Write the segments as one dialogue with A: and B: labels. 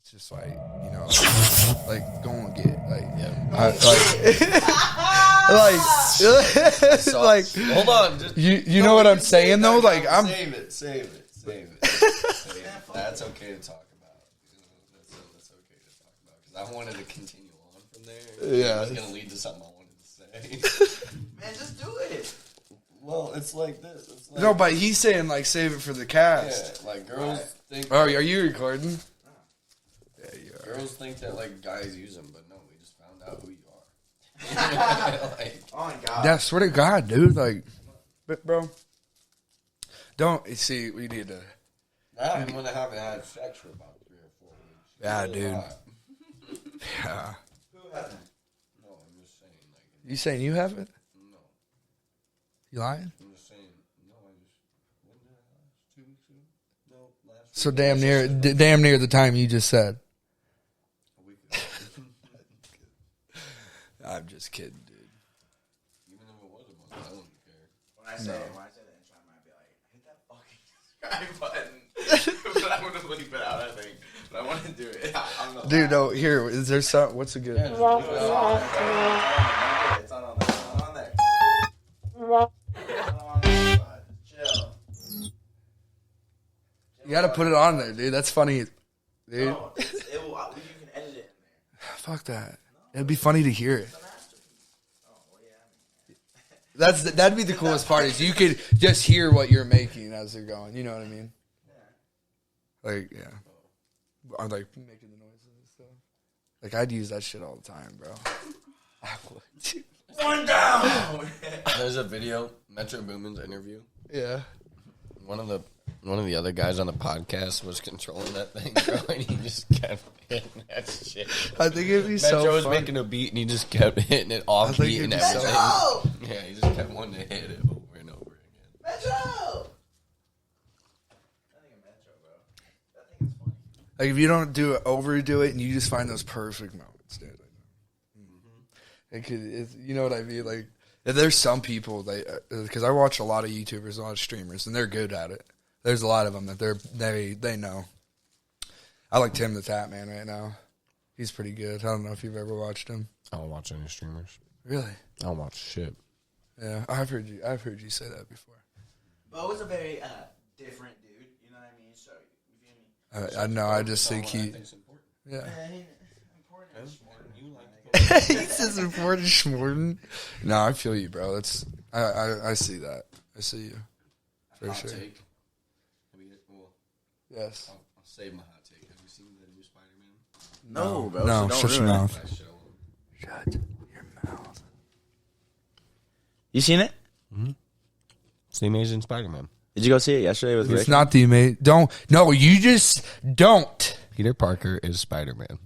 A: It's just like, you know, like go and get like
B: hold on. Just,
A: you know what I'm saying though? Like I'm
B: save it. That's okay to talk about. That's okay to talk about because I wanted to continue on from there.
A: Yeah,
B: it was gonna lead to something I wanted to say.
C: Man, just do it.
B: Well, it's like this. It's like,
A: no, but he's saying like save it for the cast.
B: Yeah, like girls think.
A: Oh, are you recording? Yeah, you are.
B: Girls think that like guys use them, but no, we just found out who you are. Like,
C: oh my god.
A: Yeah, swear to God, dude. Like, but bro, don't see. We need to.
B: I'm gonna have had sex for about 3 or 4 weeks.
A: Yeah, dude. Yeah.
C: Who hasn't?
B: No, I'm just saying. Like,
A: You saying you haven't?
B: no,
A: You lying?
B: I'm just saying. No, I just. When did I last? 2 weeks ago? No, last.
A: So
B: week.
A: damn near the time you just said.
B: A week ago.
A: I'm just kidding, dude.
B: Even if it was a month, I wouldn't care.
C: When I say the intro, I might be like, hit that fucking subscribe button. But I'm gonna leave it out, I think. But I want to do it. I'm not
A: Dude, no. Here, is there some? What's a good?
C: It's on there. It's on there. Chill.
A: You got to put it on there, dude. That's funny, dude.
C: No, you can edit it in there.
A: Fuck that. It'd be funny to hear it.
C: It's a masterpiece. Oh, well, yeah.
A: That'd be the coolest part is you could just hear what you're making as they're going. You know what I mean?
C: Yeah.
A: Like, yeah. I'm like making the noises and stuff. Like, I'd use that shit all the time, bro. I would.
C: One down.
B: There's a video, Metro Boomin's interview.
A: Yeah.
B: One of the other guys on the podcast was controlling that thing, bro, and he just kept hitting that shit.
A: I think it'd be
B: Metro
A: so
B: was
A: fun.
B: making a beat, and he just kept hitting it off
A: think
B: beat and
A: it'd be so
B: everything.
C: Metro!
B: Yeah, he just kept wanting to hit it over and over again.
C: Metro! I think of Metro, bro. That thing is funny.
A: Like, if you don't overdo it and you just find those perfect moments, dude. It could, you know what I mean? Like, there's some people, because I watch a lot of YouTubers, a lot of streamers, and they're good at it. There's a lot of them that they know. I like Tim the Tap Man right now. He's pretty good. I don't know if you've ever watched him.
B: I don't watch any streamers.
A: Really?
B: I don't watch shit.
A: Yeah, I've heard you say that before.
C: Bo was a very different dude, you know what I mean? So, you feel me?
A: I know. I just think he. Yeah.
C: Important and smart.
A: He says important Schmorton. No, I feel you, bro. I see that. I see you. For
B: Hot
A: sure.
B: take.
A: Yes.
B: I'll save my hot take. Have you seen the new Spider-Man?
C: No, bro.
A: No,
C: so
A: shut your
C: ruin it.
A: mouth.
B: I show him.
A: Shut your mouth.
C: You seen it?
B: It's the Amazing Spider-Man.
C: Did you go see it yesterday with
A: It's
C: Rick?
A: not the amazing. Don't. No, you just don't.
B: Peter Parker is Spider-Man.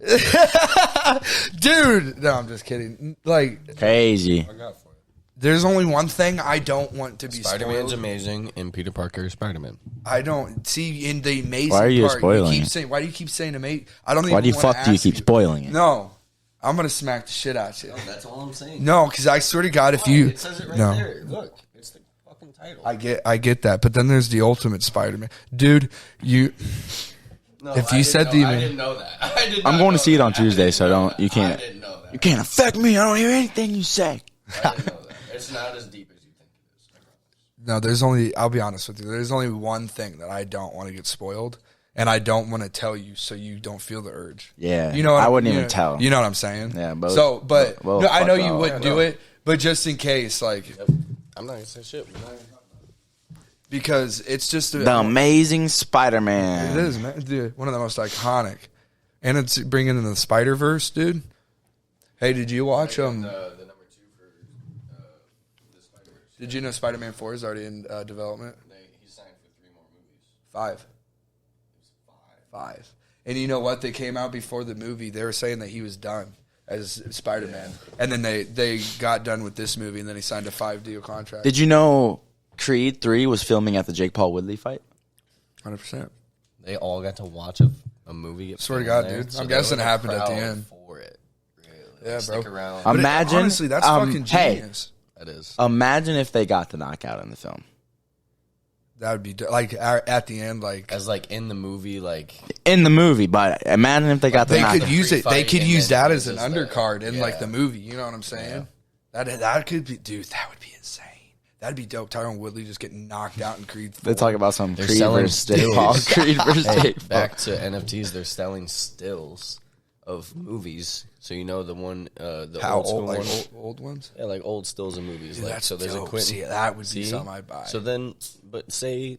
A: Dude. No, I'm just kidding. Like,
C: Crazy.
B: I got for it.
A: there's only one thing I don't want to be
B: Spider-Man's
A: spoiled.
B: amazing, and Peter Parker is Spider-Man.
A: I don't see in the amazing
C: Why are you
A: part.
C: spoiling
A: keep
C: it?
A: saying, why do you keep saying amazing? I don't even
C: Why do you
A: wanna
C: fuck do you
A: ask
C: keep spoiling it?
A: No. I'm going to smack the shit out you.
B: That's all I'm saying.
A: No, because I swear to God, if you...
B: It says it right
A: no.
B: there. Look, it's the fucking title.
A: I get that, but then there's the Ultimate Spider-Man. Dude, you...
B: No,
A: if
B: I
A: you
B: didn't
A: said
B: know-
A: the...
B: I didn't know that. I did
C: I'm
B: not
C: going
B: know
C: to see it
B: that.
C: on Tuesday, so don't. You
B: I
C: can't.
B: didn't know that.
C: You can't affect me. I don't hear anything you say.
B: I didn't know that. It's not as deep as you think it is. I promise.
A: No, there's only... I'll be honest with you. There's only one thing that I don't want to get spoiled, and I don't want to tell you so you don't feel the urge.
C: Yeah,
A: You know what
C: I wouldn't
A: you
C: even
A: know-
C: tell.
A: You know what I'm saying?
C: Yeah, both-
A: So, but
C: both
A: no, I know
C: fuck
A: you
C: off.
A: wouldn't do it, but just in case, like,
B: I'm not gonna say shit.
A: because it's just
C: The Amazing Spider-Man.
A: it is, man, dude, one of the most iconic, and it's bringing in the Spider-Verse, dude. Hey, did you watch
B: The number 2 for the Spider-Verse.
A: Did you know Spider-Man 4 is already in development?
B: He signed for 3 more movies.
A: 5. Five. And you know what? They came out before the movie. They were saying that he was done as Spider-Man, and then they got done with this movie, and then he signed a 5-deal contract.
C: Did you know Creed 3 was filming at the Jake Paul Woodley fight?
A: 100%.
B: They all got to watch a movie. Get
A: Swear to
B: filmed
A: God,
B: there,
A: dude.
B: so
A: I'm
B: there
A: guessing
B: was
A: it
B: a
A: happened at the
B: crowd
A: end.
B: For it, really.
A: Yeah,
B: Stick
A: bro.
B: around.
A: But
C: Imagine.
A: honestly, that's fucking
C: hey,
A: genius.
B: That is.
C: imagine if they got the knockout in the film.
A: That would be like at the end, like
B: as like in the movie, like
D: in the movie. But imagine if they got
A: they
D: the
A: could use it. They could use that as an
B: just
A: undercard in
B: yeah.
A: like the movie. You know what I'm saying? That could be, dude. That would be insane. That'd be dope. Tyron Woodley just getting knocked out in Creed 4.
D: They talk about some
B: They're
D: Creed
B: selling
D: versus Jake Paul.
B: stills.
D: Creed versus
B: hey,
D: Jake Paul.
B: back to NFTs. They're selling stills of movies. So you know the one, the
A: How
B: old school
A: old, like
B: one?
A: old ones?
B: Yeah, like old stills of movies.
A: Dude,
B: like
A: that's
B: so, there's a
A: dope.
B: Quentin.
A: See, that would be something I'd buy.
B: So then, but say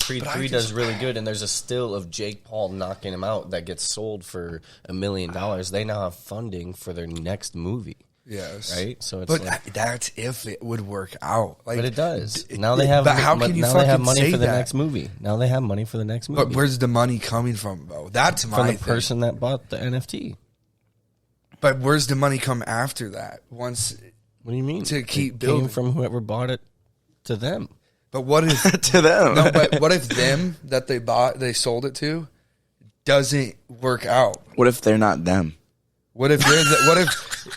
B: Creed
A: But I
B: 3
A: just-
B: does really good, and there's a still of Jake Paul knocking him out that gets sold for $1 million. They now have funding for their next movie.
A: Yes,
B: Right? So it's
A: but
B: like,
A: that's if it would work out. Like,
B: but it does. Now they have.
A: But how can you
B: now they have
A: fucking
B: money
A: say
B: for the
A: that?
B: next movie. Now they have money for the next movie.
A: But where's the money coming from, though? That's my
B: from the
A: thing.
B: person that bought the NFT.
A: But where's the money come after that? Once,
B: What do you mean?
A: To keep
B: it
A: building.
B: came from whoever bought it to them.
A: but what if
D: To them.
A: no? But what if them that they sold it to doesn't work out?
D: What if they're not them?
A: What if what if?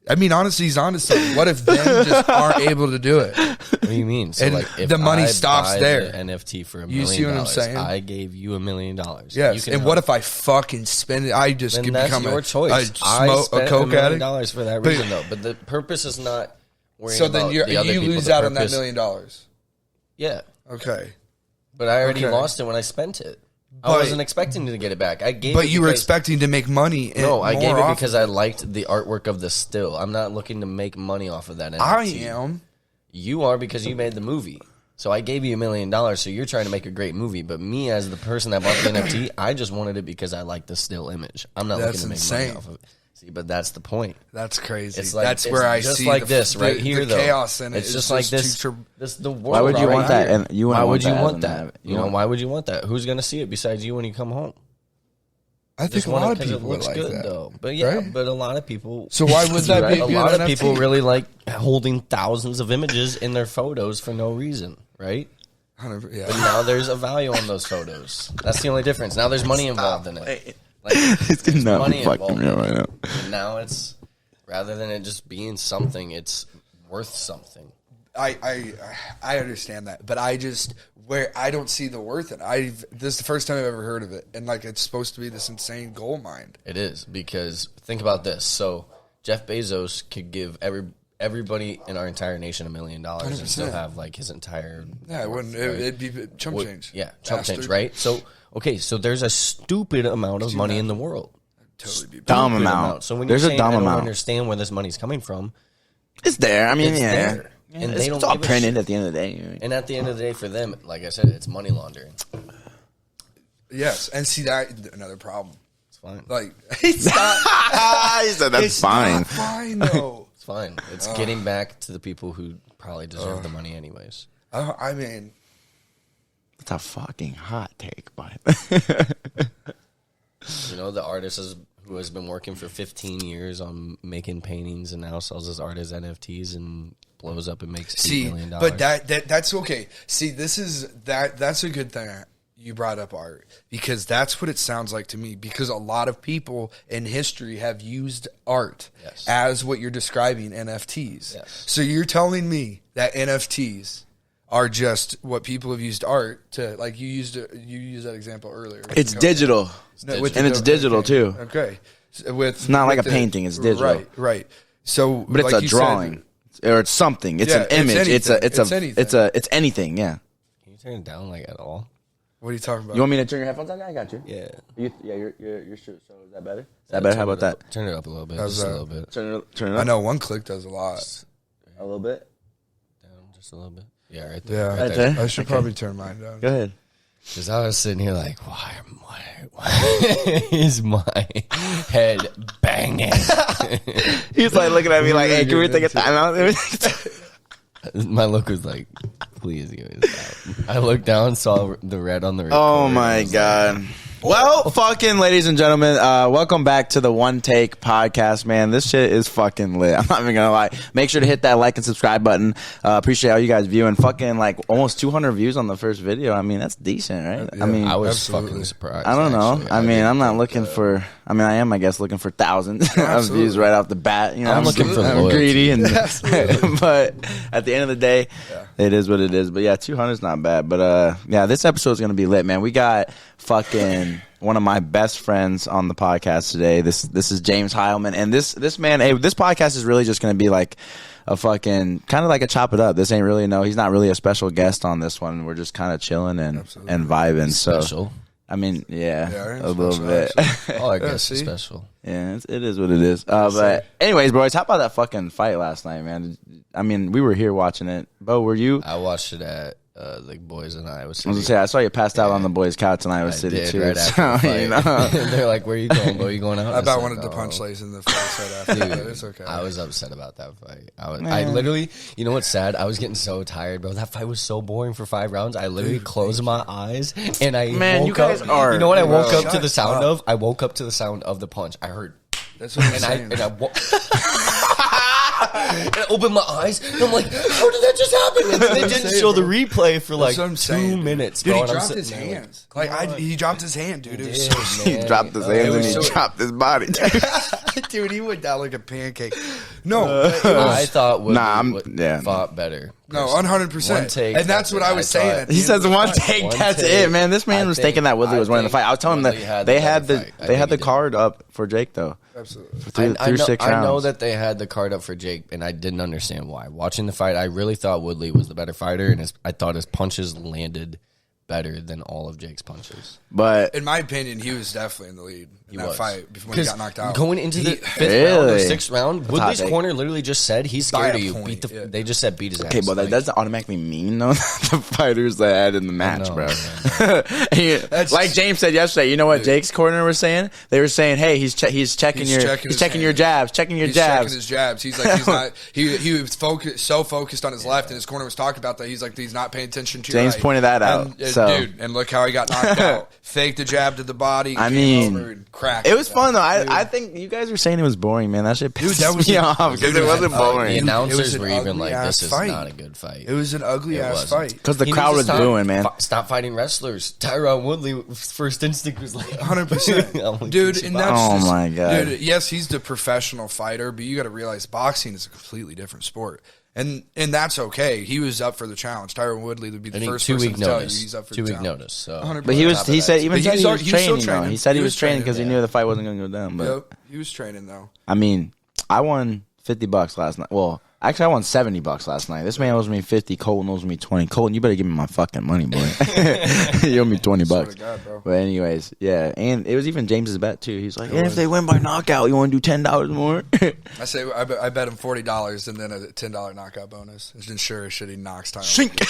A: I mean, honestly, he's onto something. What if them just aren't able to do it?
B: What do you mean? So
A: And
B: like, if
A: the money
B: I
A: stops
B: buy
A: there.
B: the NFT for $1
A: You
B: million,
A: see what I'm saying?
B: I gave you $1 million.
A: Yes. And what if I fucking spend it? I just
B: Then
A: could
B: that's
A: become
B: your choice.
A: a
B: spent
A: coke
B: $1 million
A: addict.
B: for that
A: But-
B: reason, though. But the purpose is not worrying
A: So
B: about
A: then
B: the other
A: you
B: people.
A: lose
B: The
A: out on that
B: purpose-
A: $1 million.
B: Yeah,
A: Okay.
B: but I already
A: Okay.
B: lost it when I spent it. I
A: But-
B: wasn't expecting to get it back. I gave.
A: But
B: it
A: you were
B: because-
A: expecting to make money.
B: No, I gave it
A: often.
B: because I liked the artwork of the still. I'm not looking to make money off of that NFT.
A: I am.
B: You are because you made the movie. So I gave you $1 million, so you're trying to make a great movie. But me, as the person that bought the NFT, I just wanted it because I like the still image. I'm not
A: That's
B: looking to make
A: insane.
B: money off of it. See, but that's the point.
A: That's crazy.
B: It's like
A: That's
B: it's
A: where I
B: just
A: see
B: like
A: the,
B: this right
A: the,
B: here,
A: the
B: though.
A: chaos in it.
B: It's just like this. This the world.
D: Why would you
B: right
D: want that?
B: here.
D: And you
B: why
D: wouldn't
B: would you
D: want
B: want
D: that as
B: that?
D: an
B: You know, why would you want that? Who's going to see it besides you when you come home?
A: I think
B: Just
A: a
B: want
A: lot
B: it
A: of
B: 'cause
A: people
B: it looks
A: would
B: good,
A: like that.
B: though. But yeah,
A: Right?
B: but a lot of people.
A: So why would that be
B: a
A: a good
B: lot of
A: NFT?
B: people really like holding thousands of images in their photos for no reason, right?
A: 100%, yeah.
B: But now there's a value on those photos. That's the only difference. Now there's money involved in it. Like,
D: It's
B: there's
D: not
B: money
D: fucking
B: involved.
D: me right now.
B: And now it's rather than it just being something, it's worth something.
A: I understand that, but I don't see the worth in it. This is the first time I've ever heard of it, and like it's supposed to be this insane gold mine.
B: It is because think about this. So Jeff Bezos could give everybody in our entire nation $1 million and still
A: 100%.
B: have like his entire
A: Yeah, it wouldn't. It'd be chump change.
B: Yeah, chump
A: Bastard.
B: change, right? So okay, so there's a stupid amount of money in the world.
A: Totally be.
D: Dumb
B: Stupid
D: amount.
B: So when
D: There's
B: you're
D: a
B: saying
D: dumb
B: I don't
D: amount.
B: understand where this money's coming from,
D: It's there. I mean,
B: it's
D: yeah.
B: there. And
D: It's
B: they don't
D: all
B: give a
D: printed
B: shit.
D: at the end of the day.
B: And at the end of the day, for them, like I said, it's money laundering.
A: Yes, and see that another problem.
B: It's fine.
A: Like it's not.
D: He said that's
A: It's
D: fine.
A: not fine though.
B: It's fine. It's getting back to the people who probably deserve the money anyways.
A: I mean,
D: That's a fucking hot take, but
B: You know, the artist who has been working for 15 years on making paintings and now sells his art as NFTs and blows up and makes $8 million.
A: but that's okay. See, that's a good thing you brought up art because that's what it sounds like to me. Because a lot of people in history have used art
B: Yes.
A: as what you're describing NFTs.
B: Yes.
A: So you're telling me that NFTs are just what people have used art to, like you used that example earlier.
D: it's digital.
A: No, with
D: And it's digital, too.
A: Okay, with
D: It's not like
A: with
D: a painting, it's digital.
A: Right. So,
D: But it's
A: like
D: a
A: you
D: drawing, or it's something. It's
A: Yeah,
D: an
A: it's
D: image.
A: anything.
D: It's anything. Yeah.
B: Can you turn it down like at all?
A: What are you talking about?
D: You want me to turn your headphones on? I got you.
B: Yeah.
D: You're sure. So is that better? Is that better? How about that?
B: Turn it up a little bit.
A: How's
B: Just a
A: that?
B: little bit.
D: Turn it up.
A: I know one click does a lot.
D: A little bit.
B: Down just a little bit. Yeah, right there.
A: Yeah,
B: Right
D: Right
B: there.
D: there?
A: I should probably turn mine down.
D: Go ahead.
B: Because I was sitting here like, why is my head banging?
D: He's like looking at me like, "Hey, can we take a timeout?"
B: My look was like, please give me this out. I looked down, saw the red on the recorder.
D: Oh my god. Well, fucking ladies and gentlemen, welcome back to the One Take podcast, man. This shit is fucking lit. I'm not even gonna lie. Make sure to hit that like and subscribe button. Appreciate all you guys viewing. Fucking like almost 200 views on the first video. I mean, that's decent, right?
A: Yeah.
D: I mean,
B: I was
A: Absolutely.
B: fucking surprised.
D: I don't know.
B: actually.
D: I mean,
B: didn't
D: I'm not
B: think,
D: looking for I mean, I am, I guess, looking for thousands of
A: Absolutely.
D: views right off the bat. You know,
B: I'm looking for
D: I'm
B: loyalty.
D: greedy, and
A: Absolutely.
D: but at the end of the day,
A: Yeah.
D: it is what it is. But yeah, 200 is not bad. But yeah, this episode is gonna be lit, man. We got fucking one of my best friends on the podcast today. This is James Heilman, and this man. Hey, this podcast is really just gonna be like a fucking kind of like a chop it up. This ain't really he's not really a special guest on this one. We're just kind of chilling and vibing. So
B: Special.
D: I mean,
A: Yeah,
D: a little
A: special,
D: bit.
A: actually.
B: Oh, I
A: Yeah,
B: guess it's
A: see?
B: special.
D: Yeah, it is what it is. But anyways, boys, how about that fucking fight last night, man? I mean, we were here watching it. Bo, were you?
B: I watched it at the boys in Iowa
D: I was
B: City.
D: gonna say I saw you passed out on the boys' couch in Iowa
B: I
D: City
B: did
D: too.
B: right
D: so,
B: after the
D: you
B: fight.
D: know.
B: They're like, "Where you going, bro? You going out?"
A: I about
B: said,
A: wanted to
B: "No."
A: punch Lace in the face right after, but it's okay.
B: I was upset about that fight. I literally, you know what's sad? I was getting so tired, bro. That fight was so boring for 5 rounds. I literally closed my eyes and I
D: Man,
B: woke
D: you guys
B: up.
D: are-
B: You know what I woke
A: Bro,
B: up to the
A: shut
B: sound
A: up.
B: of? I woke up to the sound of the punch. I heard,
A: That's what I'm
B: and
A: saying.
B: and I opened my eyes and I'm like, how did that just happen? And they didn't
A: saying,
B: show the
A: bro.
B: replay for like
A: That's what I'm
B: 2
A: saying, dude.
B: minutes,
A: Dude,
B: bro.
A: he
B: and I'm
A: dropped
B: sitting
A: his
B: there like,
A: hands. He dropped his hand, dude. It was
B: Yeah,
A: so
D: He
B: man.
D: dropped his
B: Oh,
D: hands
B: it
D: and
B: was
D: he
B: so-
D: dropped his body.
A: dude, he went down like a pancake. No, but it was,
B: I thought Woodley
D: Nah, I'm-
B: would
D: yeah.
B: fought better.
A: no,
B: personally.
A: 100%.
B: One take,
A: And that's what I was saying.
B: thought-
A: At the
D: He
A: end
D: says
A: of the
D: one
A: fight.
D: take,
B: One
D: that's
B: take.
D: it, man. This man
B: I
D: was
B: think-
D: thinking that Woodley
B: I
D: was winning the
B: think
D: fight. I was telling him
B: Woodley
D: that
B: had
D: they
B: the
D: had
B: better
D: the
B: fight. I
D: they
B: think
D: had
B: he
D: the
B: did.
D: card up for Jake though.
A: Absolutely.
D: Through 6
B: I know
D: rounds.
B: that they had the card up for Jake, and I didn't understand why. Watching the fight, I really thought Woodley was the better fighter, and I thought his punches landed better than all of Jake's punches.
D: But
A: In my opinion, he was definitely in the lead in that
B: was.
A: fight before he got knocked out.
B: Going into the 5th round or
D: Really?
B: 6th round, Woodley's
D: hot take.
B: corner literally just said he's
A: By
B: scared
A: a
B: of you.
A: point, yeah.
B: They just said beat his ass.
D: okay, but that
B: Like,
D: doesn't automatically mean though that the fighters they had in the match,
B: know,
D: bro.
A: That's-
D: Like James said yesterday, you know what Jake's corner was saying? They were saying, "Hey, he's checking
A: He's
D: your
A: checking his
D: your
A: hands.
D: jabs, checking your
A: He's checking
D: jabs."
A: his jabs. He's like, he's not. He was focused on his left, and his corner was talking about that. He's like, he's not paying attention to. your
D: James
A: right.
D: pointed that out,
A: And,
D: so-
A: dude, and look how he got knocked out. Faked the jab to the body.
D: I
A: came
D: mean,
A: over and cracked.
D: It was fun though.
A: Dude.
D: I think you guys were saying it was boring, man. That shit pissed
A: that was
D: me
A: a-
D: off because
A: dude,
D: it
A: it
D: wasn't
A: was-
B: the
D: boring.
A: it
B: announcers
A: was an
B: were even like,
A: ugly-ass
B: "This is
A: fight.
B: not a good fight."
A: It was an ugly ass
B: wasn't.
A: fight.
D: Because the
B: He
D: crowd
B: needs
D: was
B: to
D: booing, man.
B: Stop fighting wrestlers. Tyron Woodley's first instinct was like
A: 100%,
B: I'm like,
A: dude.
B: "Keep
A: And
B: it
A: that's
B: out."
D: Oh
A: just,
D: my God.
A: dude. Yes, he's the professional fighter, but you got to realize boxing is a completely different sport, and that's okay. He was up for the challenge. Tyron Woodley would be the
B: I think
A: first
B: 2
A: person
B: week
A: to tell you
B: notice.
A: he's up for
B: 2
A: the
B: week
A: challenge.
B: notice. So,
A: 100%.
D: But he was.
B: top
D: He
B: of
D: said
B: that,
D: even
A: But
D: said
A: he
D: he
A: was
D: was
A: still
D: training. Though.
A: training.
D: He said he
A: He
D: was
A: was
D: training
A: training,
D: because he
A: yeah.
D: knew the fight wasn't going to go down. But
A: Yep, he was training though.
D: I mean, I won $50 last night. Well, actually, I won $70 last night. This man owes me 50. Colton owes me 20. Colton, you better give me my fucking money, boy. You owe me $20.
A: Swear to God, bro.
D: But anyways, yeah, and it was even James's bet too. He's like, and if they win by knockout, you want to do $10 more?
A: I say I bet him $40 and then a $10 knockout bonus. Just ensure shit he knocks Tyron.
D: Shink.
A: Woodley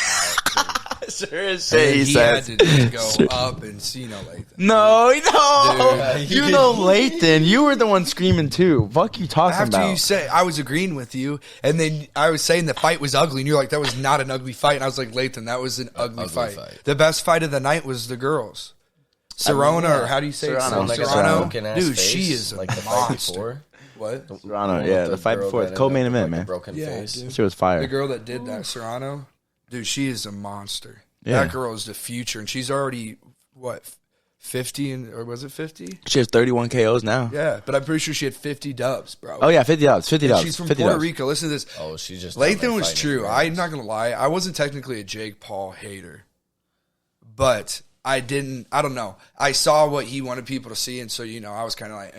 A: out.
D: Sure as
A: And
D: shit, he
A: he had
D: says.
A: to just go up and see like that.
D: No,
A: Dude.
D: you know Lathan. You were the one screaming too. Fuck you talking
A: After
D: about?
A: you say I was agreeing with you, and then I was saying the fight was ugly, and you're like, that was not an ugly fight. And I was like, Lathan, that was an ugly fight. The best fight of the night was the girls. Serrano, or how do you say
D: Serrano.
A: it?
B: like a
D: Serrano.
B: broken ass
A: Dude,
B: face,
A: she is a
B: like the fight
A: monster.
B: before.
A: What?
D: Serrano, yeah, the fight
B: girl
D: before,
B: that
D: the co-main
B: ended up
D: event,
B: with, like,
D: man.
B: a broken
A: Yeah,
B: face.
A: dude.
D: She was fire.
A: The girl that did that, Serrano, dude, she is a monster.
D: Yeah.
A: That girl is the future, and she's already what 50 or was it 50?
D: She has 31 KOs now.
A: Yeah, but I'm pretty sure she had 50 dubs, bro.
D: Oh yeah, $50. $50.
A: And she's from
D: $50.
A: Puerto Rico. Listen to this.
B: Oh, she just down there
A: Lathan was
B: fighting
A: true.
B: girls.
A: I'm not gonna lie. I wasn't technically a Jake Paul hater, but I don't know. I saw what he wanted people to see, and so I was kind of like,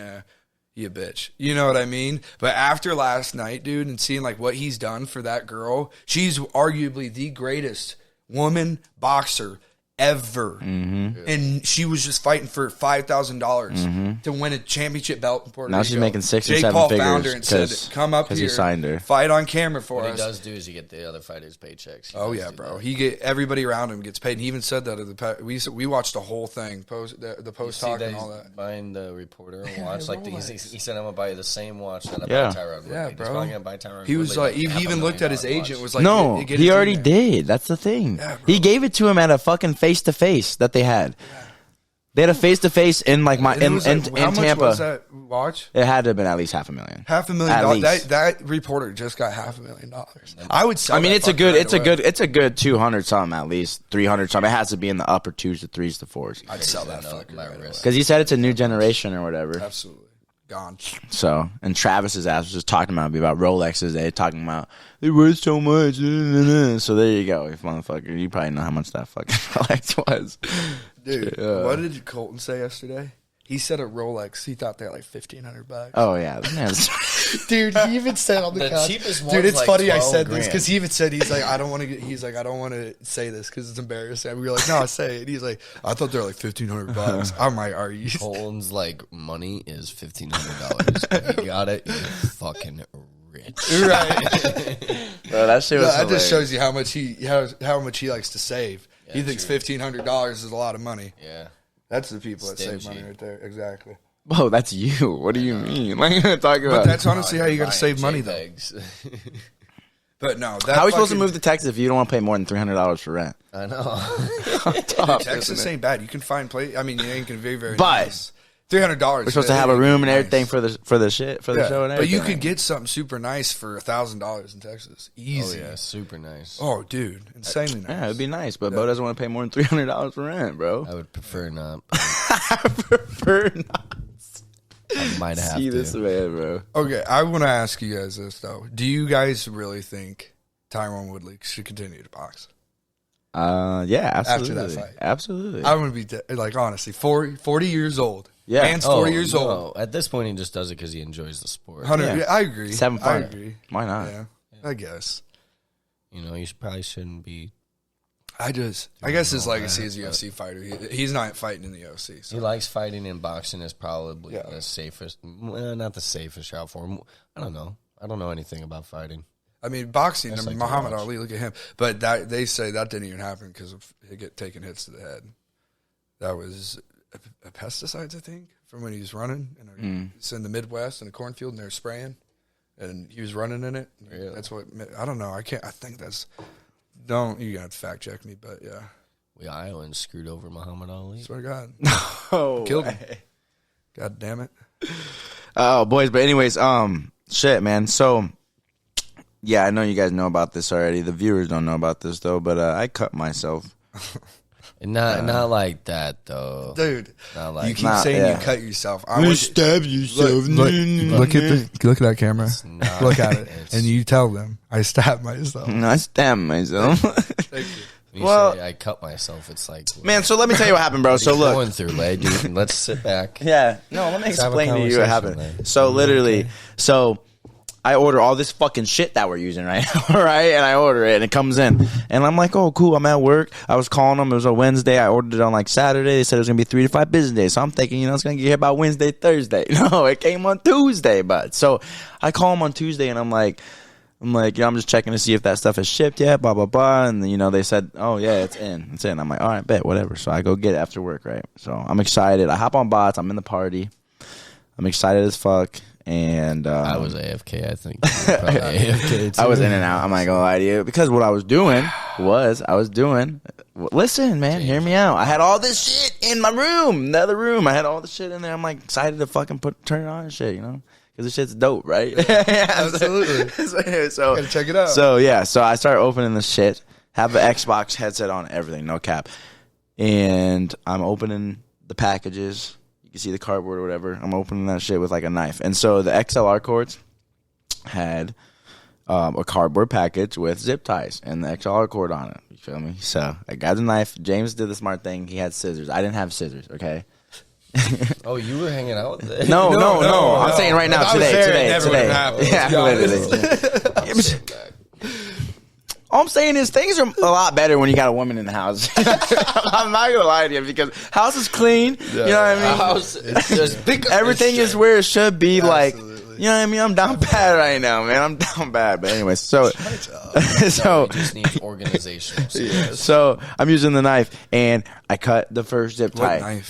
A: you bitch. You know what I mean? But after last night, dude, and seeing like what he's done for that girl, she's arguably the greatest woman boxer ever, and she was just fighting for $5,000 to win a championship belt in Puerto
D: Now
A: Rico.
D: she's making 6 or
A: Jake
D: 7
A: Paul
D: figures
A: found her and said,
D: 'cause-
A: "Come up
D: 'cause
A: here,
D: he signed her.
A: fight on camera for
B: What
A: us."
B: he does do is you get the other fighters' paychecks. He
A: Oh
B: does
A: yeah,
B: do
A: bro.
B: that.
A: He get everybody around him gets paid. And he even said that at we watched the whole thing, the post
B: See
A: talk
B: that
A: and
B: he's
A: all that.
B: buying the reporter a watch. Like
A: Rolex.
B: he said, I'm gonna buy you the same watch that I
D: Yeah.
B: bought Tyron Woodley.
A: Yeah,
B: He's
A: bro.
B: probably gonna buy Tyron
A: He was
B: Woodley
A: like, he even looked at his
B: $500,000
A: agent, was like,
D: No,
A: "Get
D: he
A: it to
D: already
A: me."
D: did. That's the thing.
A: Yeah, bro.
D: He gave it to him at a fucking face-to-face that they had. They had a face-to-face in like
A: And it was like,
D: in
A: how much
D: Tampa.
A: was that watch?
D: It had to have been at least $500,000.
A: $500,000.
D: least.
A: That reporter just got $500,000. I would sell.
D: I mean,
A: that
D: it's a
A: fucker
D: good,
A: right
D: it's a
A: away.
D: good, it's a good 200 something at least, 300 something. It has to be in the upper 2s to 3s to 4s.
A: I'd sell that
B: No,
A: fucker
B: my
A: right away.
B: wrist.
D: Because he said it's a new generation or whatever.
A: Absolutely gone.
D: So, and Travis's ass was just talking about Rolexes. They talking about they worth so much. So there you go, you motherfucker. You probably know how much that fucking Rolex was.
A: Dude,
D: Yeah.
A: what did Colton say yesterday? He said a Rolex. He thought they were like $1,500.
D: Oh yeah,
A: Dude, he even said on the
B: The
A: couch.
B: cheapest
A: Dude,
B: one's
A: it's
B: like
A: funny I
B: 12
A: said this
B: grand.
A: because he even said he's like I don't want to. He's like I don't want to say this because it's embarrassing. And we were like, no, say it. He's like I thought they were like $1,500. I'm like, are you?
B: Colton's like money is $1,500. You got it. You're fucking rich.
A: Right.
D: bro, that shit was.
A: That just
D: hilarious.
A: shows you how much he likes to save. he thinks
B: true.
A: $1,500 is a lot of money.
B: Yeah.
A: That's the people that save
B: Stingy.
A: money right there. Exactly.
D: Whoa, that's you. What do you mean? Like you're talking about?
A: But that's honestly how you got to
B: Buying
A: save money though.
B: JPEGs.
A: But no, that
D: How are we supposed to
A: fucking-
D: move to Texas if you don't want to pay more than $300 for rent?
B: I know.
D: Tough,
A: Texas
D: isn't it?
A: ain't bad. You can find place. I mean, you ain't gonna be very
D: But-
A: nice. $300.
D: We're supposed to have a room and everything for the shit for the
A: Yeah,
D: show and
A: but
D: everything.
A: you could get something super nice for $1,000 in Texas.
B: Oh
A: Easy.
B: yeah, super nice.
A: Oh, dude, insanely nice.
D: Yeah, it'd be nice, but Bo doesn't want to pay more than $300 for rent, bro.
B: I would prefer not.
D: I prefer not
B: I might have
D: see
B: to.
D: this man, bro.
A: Okay, I want to ask you guys this though. Do you guys really think Tyron Woodley should continue to box?
D: Yeah, absolutely.
A: After that fight.
D: Absolutely.
A: I want to be like honestly, 40 years old.
D: Yeah.
A: Man's
B: Oh,
A: 40 years
B: no.
A: old.
B: At this point, he just does it because he enjoys the sport.
A: 100.
D: Yeah.
A: I agree.
D: It's having
A: I
D: fun.
A: agree.
D: Why not?
A: Yeah, I guess.
B: You know, you probably shouldn't be.
A: I guess his legacy as a UFC fighter. He's not fighting in the UFC.
B: He
A: So.
B: likes fighting, and boxing is probably
A: Yeah.
B: the safest. Well, not the safest route for him. I don't know. I don't know anything about fighting.
A: I mean, boxing.
B: That's like to
A: Muhammad
B: watch.
A: Ali. Look at him. But that they say that didn't even happen because of he get taking hits to the head. That was a pesticides, I think, from when he was running. And it's in the Midwest in a cornfield, and they're spraying, and he was running in it.
B: Really?
A: That's what I don't know. I can't. I think that's. Don't you got to fact check me? But yeah,
B: We Iowans screwed over Muhammad Ali.
A: swear to God,
D: Oh,
A: killed him. God damn it.
D: Oh, boys, but anyways, shit, man. So, yeah, I know you guys know about this already. The viewers don't know about this though, but I cut myself.
B: And not like that though.
A: Dude.
B: Not like
A: You keep
D: Nah,
A: saying
D: yeah.
A: you cut yourself. I
D: You
A: want
D: stab yourself.
A: look at that camera.
B: not-
A: Look at it,
B: it's-
A: and you tell them I stabbed myself.
D: I stabbed myself.
A: Thank you.
B: When you
D: Well-
B: say I cut myself. It's like
D: Man, so let me tell you what happened, bro. So look,
B: going through, Lay, dude. Let's sit back.
D: yeah, no, let me
B: Let's have a
D: explain to you what
B: conversation,
D: happened.
B: man.
D: So literally, so I order all this fucking shit that we're using right now, right? And I order it and it comes in. And I'm like, oh, cool, I'm at work. I was calling them. It was a Wednesday. I ordered it on like Saturday. They said it was going to be 3 to 5 business days. So I'm thinking, it's going to get here by Wednesday, Thursday. No, it came on Tuesday, but so I call them on Tuesday and I'm like, I'm just checking to see if that stuff is shipped yet, blah, blah, blah. And, they said, oh, yeah, it's in. It's in. I'm like, all right, bet, whatever. So I go get it after work, right? So I'm excited. I hop on bots. I'm in the party. I'm excited as fuck. And
B: I was AFK. I think you were probably AFK too.
D: I was in and out. I'm not gonna lie to you because what I was doing listen, man, hear me out. I had all this shit in my room, the other room. I had all the shit in there. I'm like excited to fucking turn it on and shit, because the shit's dope, right?
A: Absolutely.
D: so
A: Gotta check it out.
D: So yeah, so I started opening the shit. Have an Xbox headset on, everything, no cap, and I'm opening the packages. You see the cardboard or whatever. I'm opening that shit with like a knife. And so the XLR cords had a cardboard package with zip ties and the XLR cord on it. You feel me? So I got the knife. James did the smart thing. He had scissors. I didn't have scissors, okay?
B: Oh, you were hanging out with it?
D: No.
A: no,
D: I'm
A: no.
D: saying right now,
A: If I was there, it
D: today.
A: never would've happened,
D: Yeah,
A: let's be
D: literally. All I'm saying is things are a lot better when you got a woman in the house. I'm not gonna lie to you because house is clean. You know what I mean?
B: House, it's just big.
D: Everything is where it should be. Like,
A: Absolutely.
D: you know what I mean? I'm down bad right now, man. I'm down bad. But anyway, so
B: So just needs organizational.
D: so I'm using the knife and I cut the first zip tie.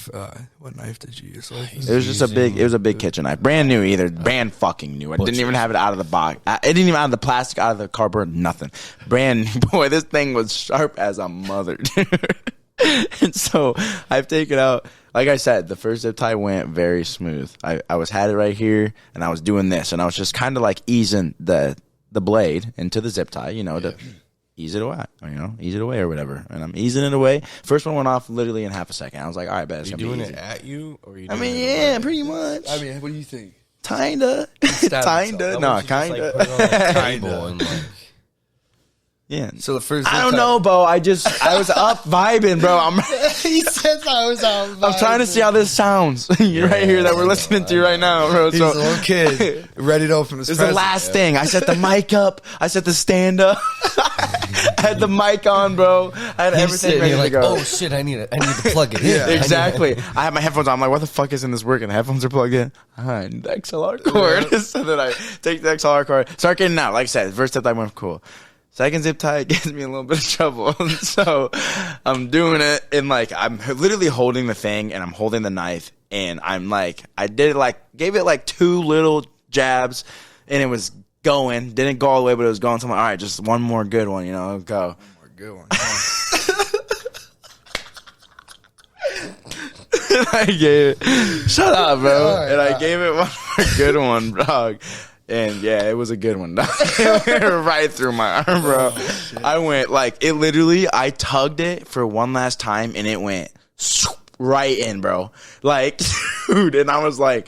A: What knife did you use? Like,
D: It was just it was a big kitchen knife. Brand new either. Brand fucking new. I didn't even have it out of the box. It didn't even out of the plastic, out of the cardboard, nothing. Brand new. Boy, this thing was sharp as a mother, dude. And so I've taken out like I said, the first zip tie went very smooth. I had it right here, and I was doing this, and I was just kind of like easing the blade into the zip tie, to ease it away, ease it away or whatever. And I'm easing it away. First one went off literally in half a second. I was like, all right, bet it's
B: You
D: gonna be
B: doing
D: easy.
B: it at you, or you?
D: Yeah, pretty much.
A: I mean, what do you think?
D: Kinda. Kinda. No, kinda.
B: Put it on the table and like.
D: Yeah.
A: So the first.
D: I don't know, Bo. I was up vibing, bro.
A: He says I was out.
D: I'm trying to see how this sounds. You're right here that we're listening to right now, bro.
A: He's a little kid, ready to open his
D: This is the
A: present.
D: last thing. I set the mic up. I set the stand up. I had the mic on, bro. I had everything ready to go.
B: Oh shit! I need to plug it in.
A: Yeah.
D: Exactly. I have my headphones on. I'm like, what the fuck isn't this working? The headphones are plugged in. I need the XLR cord. So then I take the XLR cord, start getting out. Like I said, first zip tie went cool. Second zip tie gets me in a little bit of trouble. So I'm doing it, and like I'm literally holding the thing, and I'm holding the knife, and I'm like, I did it like, gave it like 2 little jabs, and it was going. Didn't go all the way, but it was going. So I'm like, all right, just one more good one, go.
A: One more good one.
D: And I gave it. Shut up, bro.
A: All right,
D: And I gave it one more good one, dog. And yeah, it was a good one, dog. It went right through my arm, bro. I went like it literally. I tugged it for one last time, and it went right in, bro. Like, dude. And I was like,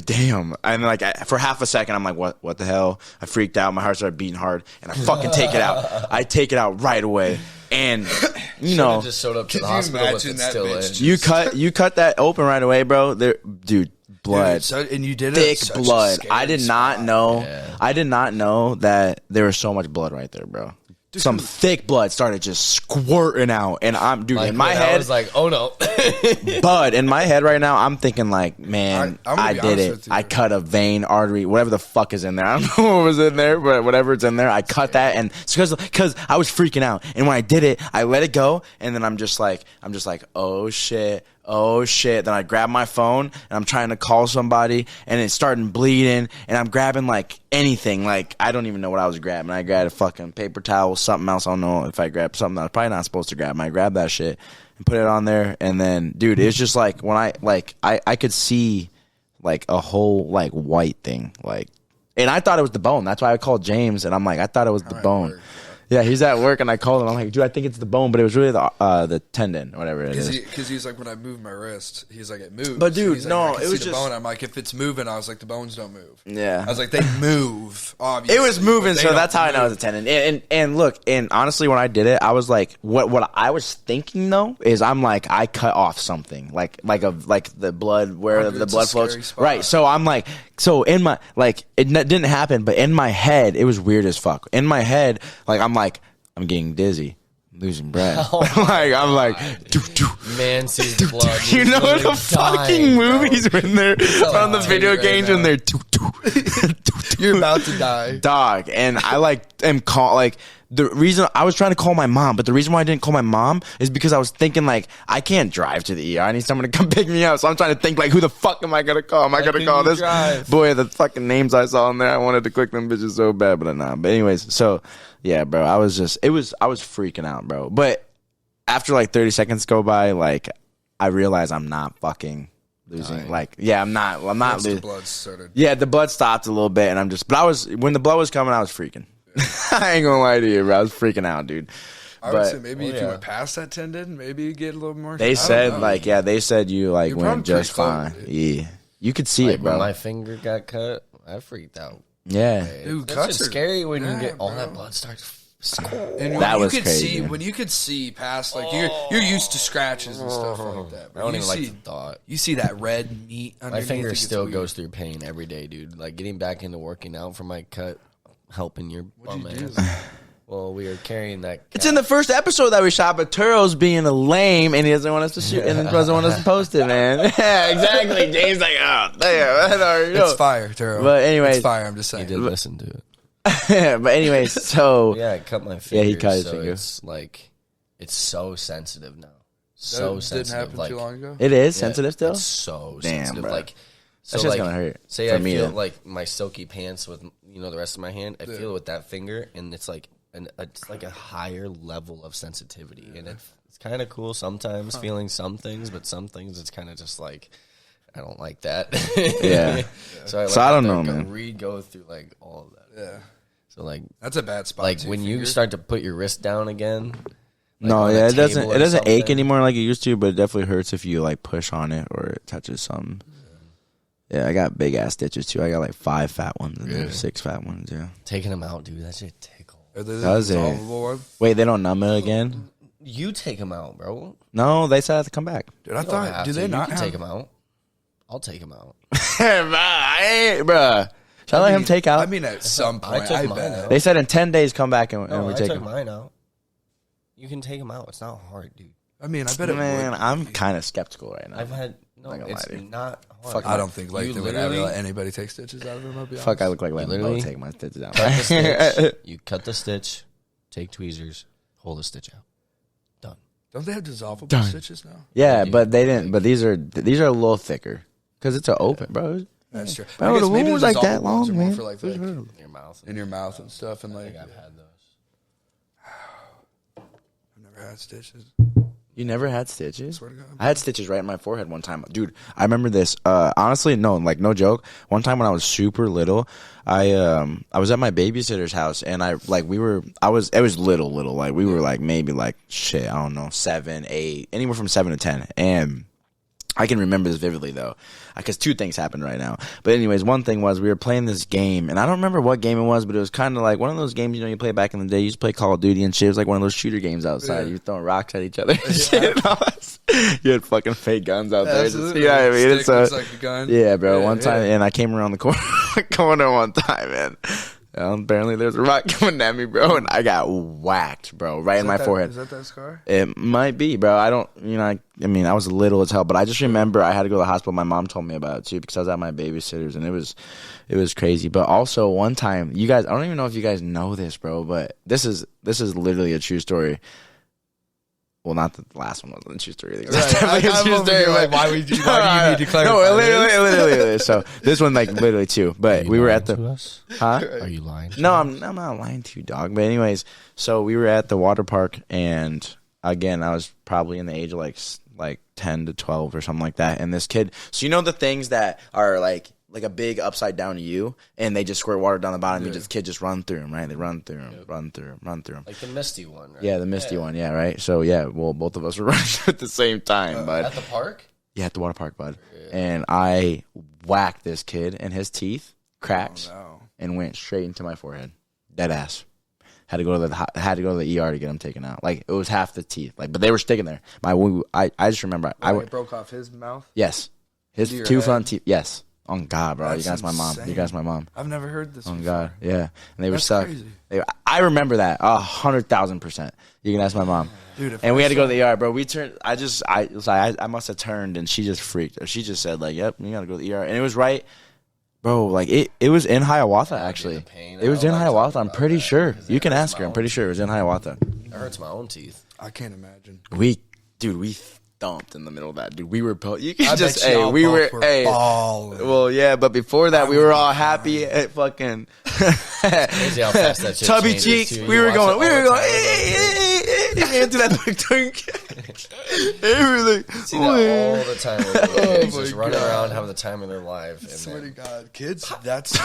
D: damn. And like for half a second, I'm like, what the hell? I freaked out. My heart started beating hard, and I fucking take it out. I take it out right away, and
B: Should've just showed up to
A: Could
B: the
A: you
B: hospital with
A: imagine
B: it
A: that
B: still in.
A: bitch?
D: you cut that open right away, bro. There, dude. Blood.
A: Dude, and you did
D: Thick
A: it. Such a
D: blood.
A: scary
D: I did not
A: spot.
D: know.
B: Yeah.
D: I did not know that there was so much blood right there, bro. Some thick blood started just squirting out, and I'm dude
B: Like,
D: in my
B: when
D: head.
B: I was like, oh no.
D: Bud, in my head right now, I'm thinking like, man,
A: I'm gonna
D: I
A: be
D: did
A: honest
D: it.
A: with you.
D: I cut a vein, artery, whatever the fuck is in there. I don't know what was in there, but whatever's in there, I cut that, and it's because I was freaking out. And when I did it, I let it go, and then I'm just like, oh shit. Then I grab my phone, and I'm trying to call somebody, and it's starting bleeding, and I'm grabbing like anything. Like I don't even know what I was grabbing. I grabbed a fucking paper towel, something else. I don't know if I grabbed something I was probably not supposed to grab. I grabbed that shit and put it on there, and then dude, it's just like when I could see like a whole like white thing, like, and I thought it was the bone. That's why I called James, and I'm like, I thought it was the bone.
A: work,
D: Yeah, he's at work, and I called him. I'm like, dude, I think it's the bone, but it was really the tendon or whatever it is.
A: Because he's like, when I moved my wrist, he's like, it moves.
D: But dude,
A: He's like,
D: no,
A: I can
D: it
A: see
D: was
A: the
D: just-
A: bone. I'm like, if it's moving, I was like, the bones don't move.
D: Yeah.
A: I was like, they move. Obviously,
D: It was moving,
A: but they
D: so
A: don't
D: that's how I know
A: move.
D: it's a tendon. And look, and honestly, when I did it, I was like, what I was thinking though is I'm like, I cut off something, like the blood where
A: Oh, dude,
D: the
A: it's a
D: blood
A: scary
D: flows,
A: spot.
D: right? So I'm like, so in my didn't happen, but in my head, it was weird as fuck. In my head, I'm getting dizzy, losing breath. I'm like, doo, doo.
B: Man sees blood.
D: You
B: he's
D: know
B: literally
D: the fucking
B: dying, bro.
D: movies when they're on the
A: like
D: video
A: right
D: games
A: now.
D: and they're doo, doo, doo, doo.
A: You're about to die.
D: Dog, and I am the reason I was trying to call my mom, but the reason why I didn't call my mom is because I was thinking like I can't drive to the ER. I need someone to come pick me up. So I'm trying to think like, who the fuck am I gonna call? Am I gonna
B: can
D: call
B: you
D: this
B: drive?
D: boy? The fucking names I saw in there, I wanted to click them bitches so bad, but I'm not. But anyways, so yeah, bro, I was freaking out, bro. But after like 30 seconds go by, like I realized I'm not fucking losing.
B: Dying.
D: Like, yeah, I'm not
A: Once the
D: losing.
A: blood started.
D: Yeah, the blood stopped a little bit, and when the blood was coming, I was freaking. I ain't gonna lie to you, bro. I was freaking out, dude.
A: I would
D: But-
A: say maybe if you went past that tendon, maybe you get a little more. I
D: They
A: don't
D: said
A: know.
D: they said you like
A: You're
D: went
A: probably
D: just
A: pretty
D: fine.
A: close, dude.
D: Yeah, you could see
B: Like
D: it,
B: when
D: bro.
B: my finger got cut, I freaked out.
D: Yeah,
A: Dude,
B: That's
A: cuts
B: just
A: are-
B: scary when you
A: yeah,
B: get all
A: bro.
B: that blood starts.
A: And
D: That
A: when
D: was
A: you could
D: crazy.
A: see when you could see past like you're used to scratches and stuff like that.
B: I
A: But
B: don't
A: you
B: even like
A: see,
B: the thought.
A: you see that red meat.
B: My
A: underneath,
B: finger
A: it gets
B: still
A: weird.
B: goes through pain every day, dude. Like getting back into working out from my cut, helping your bum
A: What'd you
B: ass.
A: do?
B: Well, we were carrying that.
D: it's in the first episode that we shot, but Turo's being a lame and he doesn't want us to shoot and he doesn't want us to post it, man. Yeah, exactly. James like, oh, damn, I already know.
A: It's fire, Turo.
D: But anyways-
A: it's fire. I'm just
B: He
A: saying.
B: did listen to it.
D: But anyways, so
B: Yeah, I cut my finger.
D: he cut his
B: so
D: finger.
B: It's like it's so sensitive now.
A: That
B: So
A: didn't
B: sensitive.
A: happen
B: like
A: too long ago.
D: it is
B: yeah,
D: sensitive still.
B: It's so
D: Damn,
B: sensitive.
D: bro.
B: Like so,
D: That shit's
B: like
D: gonna hurt
B: say
D: for
B: I
D: me
B: feel
D: then.
B: like my silky pants with the rest of my hand. I
A: Yeah.
B: feel it with that finger, and it's like it's like a higher level of sensitivity, and it's It's kind of cool sometimes feeling some things, but some things it's kind of just like, I don't like that.
D: Yeah.
B: So I, like,
D: I don't know, man.
B: Go through like all of that.
A: Yeah.
B: So like
A: That's a bad spot.
B: like
A: too,
B: when you
A: fingers.
B: start to put your wrist down again. Like
D: No,
B: on a
D: yeah, it
B: table
D: doesn't.
B: or
D: It doesn't ache
B: something.
D: anymore like it used to, but it definitely hurts if you like push on it or it touches something. Yeah, I got big ass stitches too. I got like 5 fat ones and then 6 fat ones. Yeah.
B: Taking them out, dude. That shit tickle.
A: Are they the
D: Does it?
A: dissolvable one?
D: Wait, they don't numb it again?
B: You take them out, bro.
D: No, they said I have to come back.
A: Dude, I
B: You don't
A: thought.
B: have
A: Do
B: to.
A: they not
B: You can
A: have?
B: take them out? I'll take them out.
D: Bruh. Should I let him take out?
A: I mean, at some
B: I
A: point,
B: took
A: I
B: mine
A: bet.
B: out.
D: They said in 10 days come back and
B: No,
D: we
B: I
D: take
B: took
D: them.
B: mine out. You can take them out. It's not hard, dude.
A: I mean, I bet it
D: Man,
A: would.
D: I'm kind of skeptical right now.
B: I've had no.
D: Not gonna
B: It's
D: lie to you.
B: not hard.
D: Fuck,
A: I don't think like
B: You
A: they would ever
B: literally-
A: let anybody take stitches out of them. I'll be
D: Fuck, I
A: honest.
D: look like letting
B: literally
D: Bo take my stitches out.
B: cut the stitch. You cut the stitch. Take tweezers. Hold the stitch out. Done.
A: Don't they have dissolvable
D: Done.
A: stitches now?
D: Yeah,
B: Dude,
D: but they didn't. But these are a little thicker because it's an open, bro.
A: That's true.
D: Bro,
A: I guess
D: the
A: maybe
D: wound was like that
A: dissolvable ones
D: long,
A: are more
D: man.
A: for like
B: In your mouth.
A: in your mouth and stuff, and
B: I
A: like
B: think I've had those.
A: I've never had stitches.
D: You never had stitches?
A: Swear to God.
D: I had stitches right in my forehead one time. Dude, I remember this. Honestly, no, like no joke. One time when I was super little, I was at my babysitter's house and it was little, like we were like maybe like shit, I don't know, 7, 8, anywhere from 7 to 10. And I can remember this vividly though, because 2 things happened right now. But anyways, one thing was we were playing this game, and I don't remember what game it was, but it was kind of like one of those games you play back in the day. You used to play Call of Duty and shit. It was like one of those shooter games outside.
A: Yeah.
D: You were throwing rocks at each other. And shit. And all that. You had fucking fake guns out there. Just,
A: Absolutely.
D: you know what I mean?
A: Stick
D: It's,
A: looks like a gun.
D: yeah, bro.
A: Yeah,
D: One time,
A: yeah.
D: and I came around the corner one time, and apparently there's a rock coming at me, bro, and I got whacked, bro, right in my forehead.
A: Is that scar?
D: It might be, bro. I don't, I mean, I was little as hell, but I just remember I had to go to the hospital. My mom told me about it too because I was at my babysitter's, and it was crazy. But also one time, you guys, I don't even know if you guys know this, bro, but this is literally a true story. Well, not that the last one wasn't a true story.
A: Right.
D: That's definitely a
A: I'm
D: true
A: over
D: story.
A: here like,
D: but-
A: why do you need to clarify
D: No,
A: this?
D: literally. So this one, like, literally too. But we were at the,
B: us?
D: huh?
B: Are you lying?
D: No, I'm not lying to you, dog. But anyways, so we were at the water park, and again, I was probably in the age of like 10 to 12 or something like that. And this kid, so the things that are like a big upside down U, and they just squirt water down the bottom. Yeah. And kid just run through them, right? They run through them, run through them.
B: Like the misty one, right?
D: Yeah, the misty one. Yeah, right. So yeah, well, both of us were running at the same time, bud.
B: At the park?
D: Yeah, at the water park, bud. Yeah. And I whacked this kid, and his teeth cracked and went straight into my forehead, dead ass. Had to go to the ER to get them taken out. Like it was half the teeth, but they were sticking there. I just remember I
A: broke off his mouth.
D: Yes, his
A: To your
D: 2
A: head?
D: front teeth. Yes. On God, bro.
A: That's
D: You guys, my mom.
A: insane.
D: You guys, my mom.
A: I've never heard this.
D: On
A: before.
D: God, yeah. And they were
A: That's
D: stuck.
A: crazy.
D: I remember that 100,000%. You can ask my mom.
A: Dude, if
D: And we
A: I
D: had to go
A: saw-
D: to the ER, bro. We turned. I must have turned, and she just freaked. She just said like, "Yep, you gotta go to the ER." And it was right, bro. Like it was in Hiawatha actually.
B: the pain.
D: It was
B: I
D: in
B: don't like
D: Hiawatha.
B: talking
D: I'm
B: about
D: pretty
B: that
D: sure.
B: because
D: You
B: it
D: can
B: hurts
D: ask her.
B: my
D: I'm pretty
B: own
D: sure it was in Hiawatha.
B: It hurts my own teeth.
A: I can't imagine.
D: We thumped in the middle of that, dude. We were you can
A: I
D: just
A: bet y'all
D: we
A: both
D: were
A: balling.
D: well, yeah, but before that, we were all happy at fucking
B: Crazy how fast that shit
D: Tubby
B: changes,
D: cheeks.
B: too.
D: We
B: You
D: were
B: watch
D: going,
B: it all the time.
D: into that big twink. Everything.
B: See that all the time. With little kids
A: my
B: just running
A: God.
B: around having the time of their life.
A: I
B: And
A: swear to
B: then,
A: God, kids, that's kids,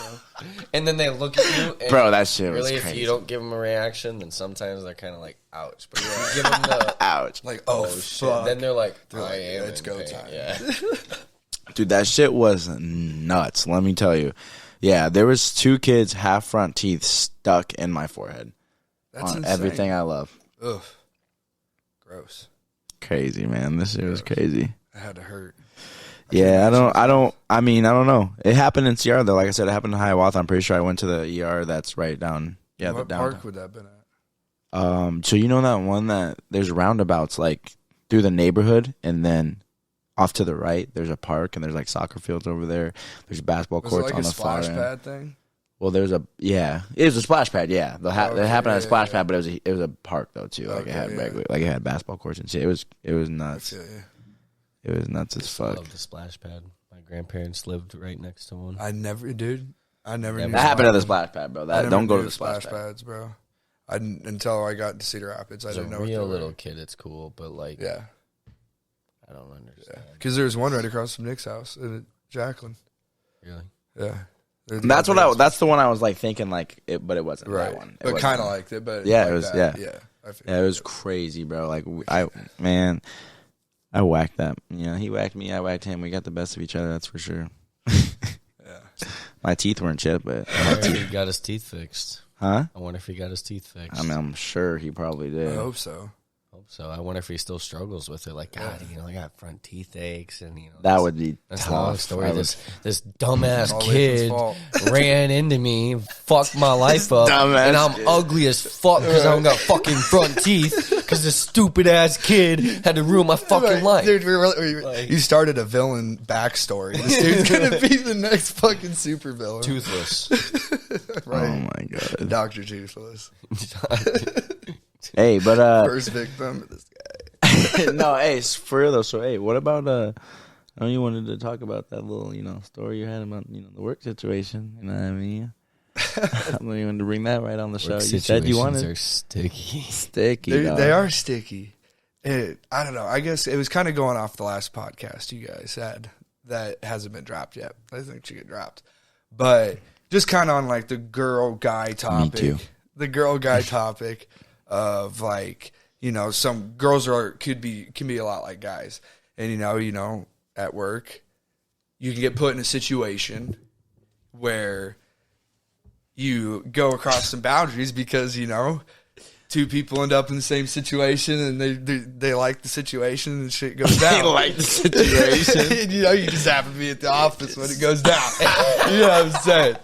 A: though, bro.
B: and then they look at you. And
D: Bro, that shit was
B: really,
D: crazy.
B: if you don't give them a reaction, then sometimes they're kind of like, ouch. But if you give them the,
D: Ouch.
A: Like,
B: oh,
A: oh,
B: shit,
A: fuck.
B: then they're like,
A: They're
B: I
A: like,
B: am
A: it's
B: in
A: go
B: pain.
A: time.
B: Yeah.
D: Dude, that shit was nuts. Let me tell you. Yeah, there was 2 kids, half front teeth stuck in my forehead.
A: That's
D: on
A: insane.
D: everything I love.
A: Ugh. Gross.
D: Crazy, man. This shit was crazy.
A: It had to hurt.
D: Yeah, I don't know. It happened in CR though. Like I said, it happened in Hiawatha. I'm pretty sure I went to the ER that's right down. Yeah,
A: What
D: the
A: park
D: downtown.
A: would that have been at?
D: So you know that one that there's roundabouts like through the neighborhood, and then off to the right there's a park, and there's like soccer fields over there. There's basketball
A: Was it
D: courts
A: like
D: on
A: a
D: the far
A: splash
D: end.
A: pad thing?
D: Well, there's a it was a splash pad. Yeah, it
A: Okay,
D: happened at a
A: yeah,
D: splash
A: yeah.
D: pad, but it was a park though too. Like
A: Okay,
D: it had
A: yeah.
D: regular, like it had basketball courts and shit. It was
A: I
D: nuts.
A: feel you.
D: It was nuts as fuck.
B: Love the splash pad. My grandparents lived right next to one.
A: I never, dude. I never knew.
D: That happened at the splash pad, bro.
A: I
D: That
A: never
D: don't go
A: knew
D: to the splash pad.
A: pads, bro. until I got to Cedar Rapids. I
B: As a
A: didn't know what they
B: real
A: were.
B: little kid, it's cool, but like,
A: Yeah.
B: I don't understand.
A: Because there's one right across from Nick's house in Jacqueline.
B: Really?
A: Yeah.
D: That's the one I was like thinking like it, but it wasn't
A: Right.
D: that one.
A: But kind of liked it. But
D: Yeah,
A: like
D: it was.
A: that.
D: Yeah,
A: I
D: yeah, it was crazy, bro. Like I whacked that. You know, he whacked me, I whacked him. We got the best of each other. That's for sure.
A: Yeah.
D: My teeth weren't chipped, but
B: I wonder if he got his teeth fixed.
D: huh?
B: I wonder if he got his teeth fixed.
D: I mean, I'm sure he probably
A: I
D: did.
A: hope so.
B: Hope so. I wonder if he still struggles with it. Like, God, you know, I got front teeth aches, and you know,
D: That would be
B: that's
D: tough.
B: a long story.
D: I would-
B: This dumbass
A: All Lathan's
B: kid
A: fault.
B: ran into me, fucked my life up,
D: dumbass
B: and I'm
D: kid.
B: ugly as fuck because I don't got fucking front teeth. Because this stupid ass kid had to ruin my fucking life.
A: Dude, you started a villain backstory. This dude's gonna be the next fucking super villain.
B: Toothless.
A: Right.
D: Oh my god.
A: Dr. Toothless.
D: Hey, but
A: First victim of this guy.
D: no, hey, for real though. So, hey, what about I know you wanted to talk about that little, story you had about, the work situation. You know what I mean? I know you wanted to bring that right on the show. You said you wanted
B: are sticky.
D: sticky. dog.
A: They are sticky. I don't know. I guess it was kind of going off the last podcast you guys had that hasn't been dropped yet. I think it should get dropped. But just kind of on like the girl guy topic.
D: too.
A: The girl guy topic of like, some girls can be a lot like guys. And at work, you can get put in a situation where you go across some boundaries because, two people end up in the same situation and they like the situation and shit goes down.
D: They like the situation.
A: And, you just happen to be at the office when it goes down. You know what I'm saying?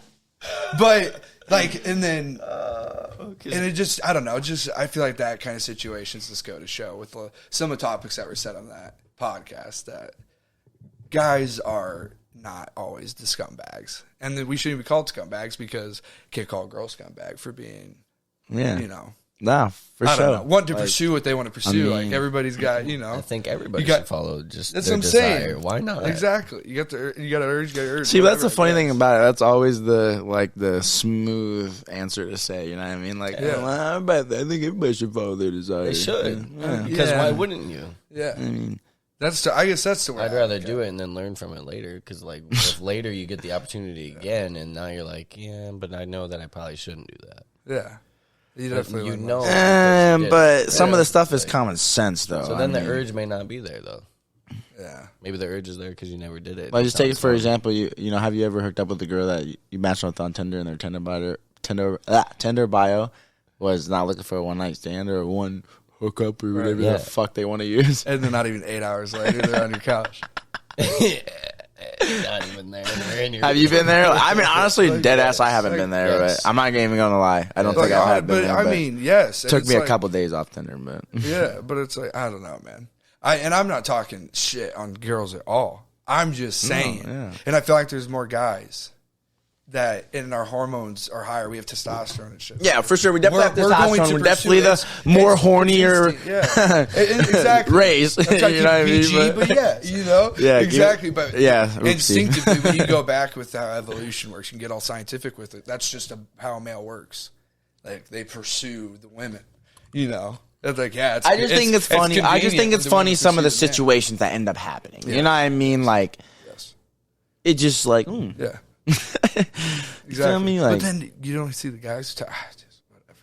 A: But like, and then, and it just, I don't know, I feel like that kind of situations just go to show with some of the topics that were said on that podcast that guys are not always the scumbags. And that we shouldn't be called scumbags because you can't call a girl scumbag for being,
D: Yeah.
A: I
D: Nah, for
A: don't
D: sure.
A: know, want to pursue what they want to pursue. Like everybody's got,
B: I think everybody
A: You got-
B: should follow just
A: That's
B: their
A: what I'm
B: desire.
A: saying.
B: Why not?
A: Exactly. You got the urge, you got urge.
D: See, that's the
A: whatever,
D: funny
A: I
D: thing
A: guess.
D: about it. That's always the smooth answer to say. You know what I mean? Like,
A: Yeah.
D: I think everybody should follow their desire.
B: They should.
D: Yeah.
B: Because
A: Yeah.
B: why wouldn't you?
A: Yeah.
D: I mean,
A: I guess that's the way.
B: I'd rather do it and then learn from it later. Because like, if later you get the opportunity again, and now you're like, yeah, but I know that I probably shouldn't do that.
A: Yeah. You
B: But
A: definitely
B: you
A: learn
B: know.
A: that.
B: because you did.
D: but some of
A: Yeah.
D: the stuff is common sense, though.
B: So
D: I
B: then the
D: mean,
B: urge may not be there though.
A: Yeah.
B: Maybe the urge is there because you never did it.
D: Like, just take it
B: Sounds
D: for
B: fun.
D: example. Have you ever hooked up with a girl that you matched with on Tinder and their Tinder bio was not looking for a one night stand or a one hookup or whatever
B: Yeah.
D: the fuck they want to use?
A: And then not even 8 hours later, they're on your couch.
B: Not even there. They're in your-
D: Have you been there? I mean, honestly,
A: Like,
D: dead ass. I
A: yes.
D: haven't
A: Like,
D: been there,
B: yes.
D: but I'm not even gonna lie. I don't think I have been
A: but
D: there.
A: I
D: but
A: mean, yes.
D: it took
A: and
D: me
A: it's
D: a couple days off Tinder, but
A: Yeah, but it's like I don't know, man. I'm not talking shit on girls at all. I'm just saying,
D: yeah.
A: and I feel like there's more guys that in our hormones are higher. We have testosterone and shit.
D: yeah, for sure. We definitely
A: We're
D: have
A: going
D: testosterone.
A: to
D: We're definitely
A: pursue
D: the more
A: it's
D: hornier
A: instinct, yeah. Exactly.
D: race.
A: I'm trying to
D: You know what I
A: keep
D: mean?
A: PG, but yeah,
D: Yeah,
A: exactly. But
D: yeah, oopsie.
A: instinctively, when you go back with how evolution works and get all scientific with it, that's just how a male works. Like they pursue the women, It's like It's,
D: I just think it's funny. I just think
A: convenient
D: it's
A: when the
D: funny
A: women
D: some of the
A: pursue man.
D: situations that end up happening. You know what I mean? Like
A: Yes.
D: it just like
A: Yeah.
D: You
A: Exactly.
D: feel me?
A: But
D: Like
A: then you don't see the guys. Just whatever.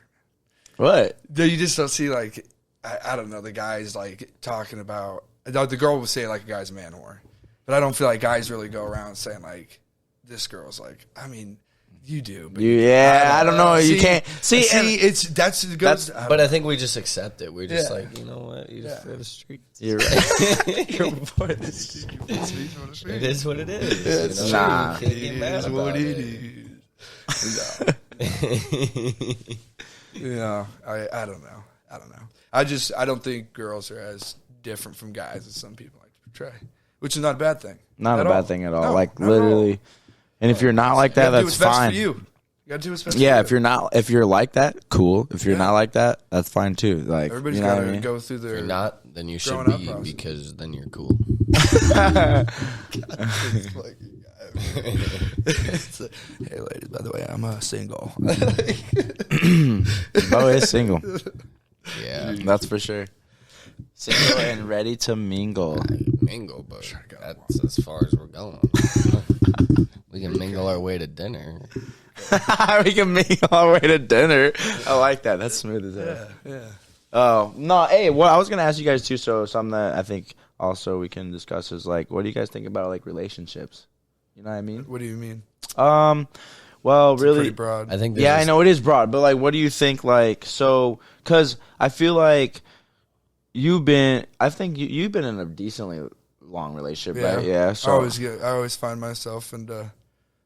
D: what?
A: You just don't see like I don't know the guys like talking about the girl would say like a guy's a man whore, but I don't feel like guys really go around saying like this girl's like. I mean, you do. But
D: I don't know. You can't see. And
A: It goes.
B: But I think we just accept it. We're just
A: Yeah.
B: like, you know what? You just for the streets.
D: you're right.
B: You're for the streets. It is what it is.
A: It's
D: Nah.
B: You can't get mad
A: It's
B: about
A: what it
B: it.
A: is. I don't know. I don't think girls are as different from guys as some people like to portray, which is not a bad thing.
D: Not
A: At
D: a bad
A: all.
D: thing at all.
A: No,
D: like
A: not at all.
D: literally. And if you're not like
A: You
D: that,
A: gotta do
D: that's
A: what's best
D: fine.
A: for you. You gotta do what's best.
D: Yeah,
A: for you.
D: if you're like that, cool. If you're
A: Yeah.
D: not like that, that's fine too. Like
A: Everybody's
D: you know
A: got
D: what
A: to
D: I mean?
A: go through
B: If
A: their.
B: you're not, then you should
A: Growing up
B: be
A: process.
B: because then you're cool.
A: It's like, hey, ladies, by the way, I'm single.
D: Bo is single.
B: Yeah.
D: That's for sure. Single and ready to mingle.
B: Mingle, but that's as far as we're going. We can mingle our way to dinner.
D: We can mingle our way to dinner. I like that. That's smooth as hell.
A: Yeah.
D: Oh, no. Hey, well, I was going to ask you guys, too, so something that I think also we can discuss is, like, what do you guys think about, like, relationships? You know what I mean?
A: What do you mean?
D: Well,
A: It's
D: really.
A: pretty broad.
B: I think.
D: Yeah, I know it is broad, but, like, what do you think, like, so, because I feel like you've been in a decently long relationship, right? Yeah. So
A: I always find myself into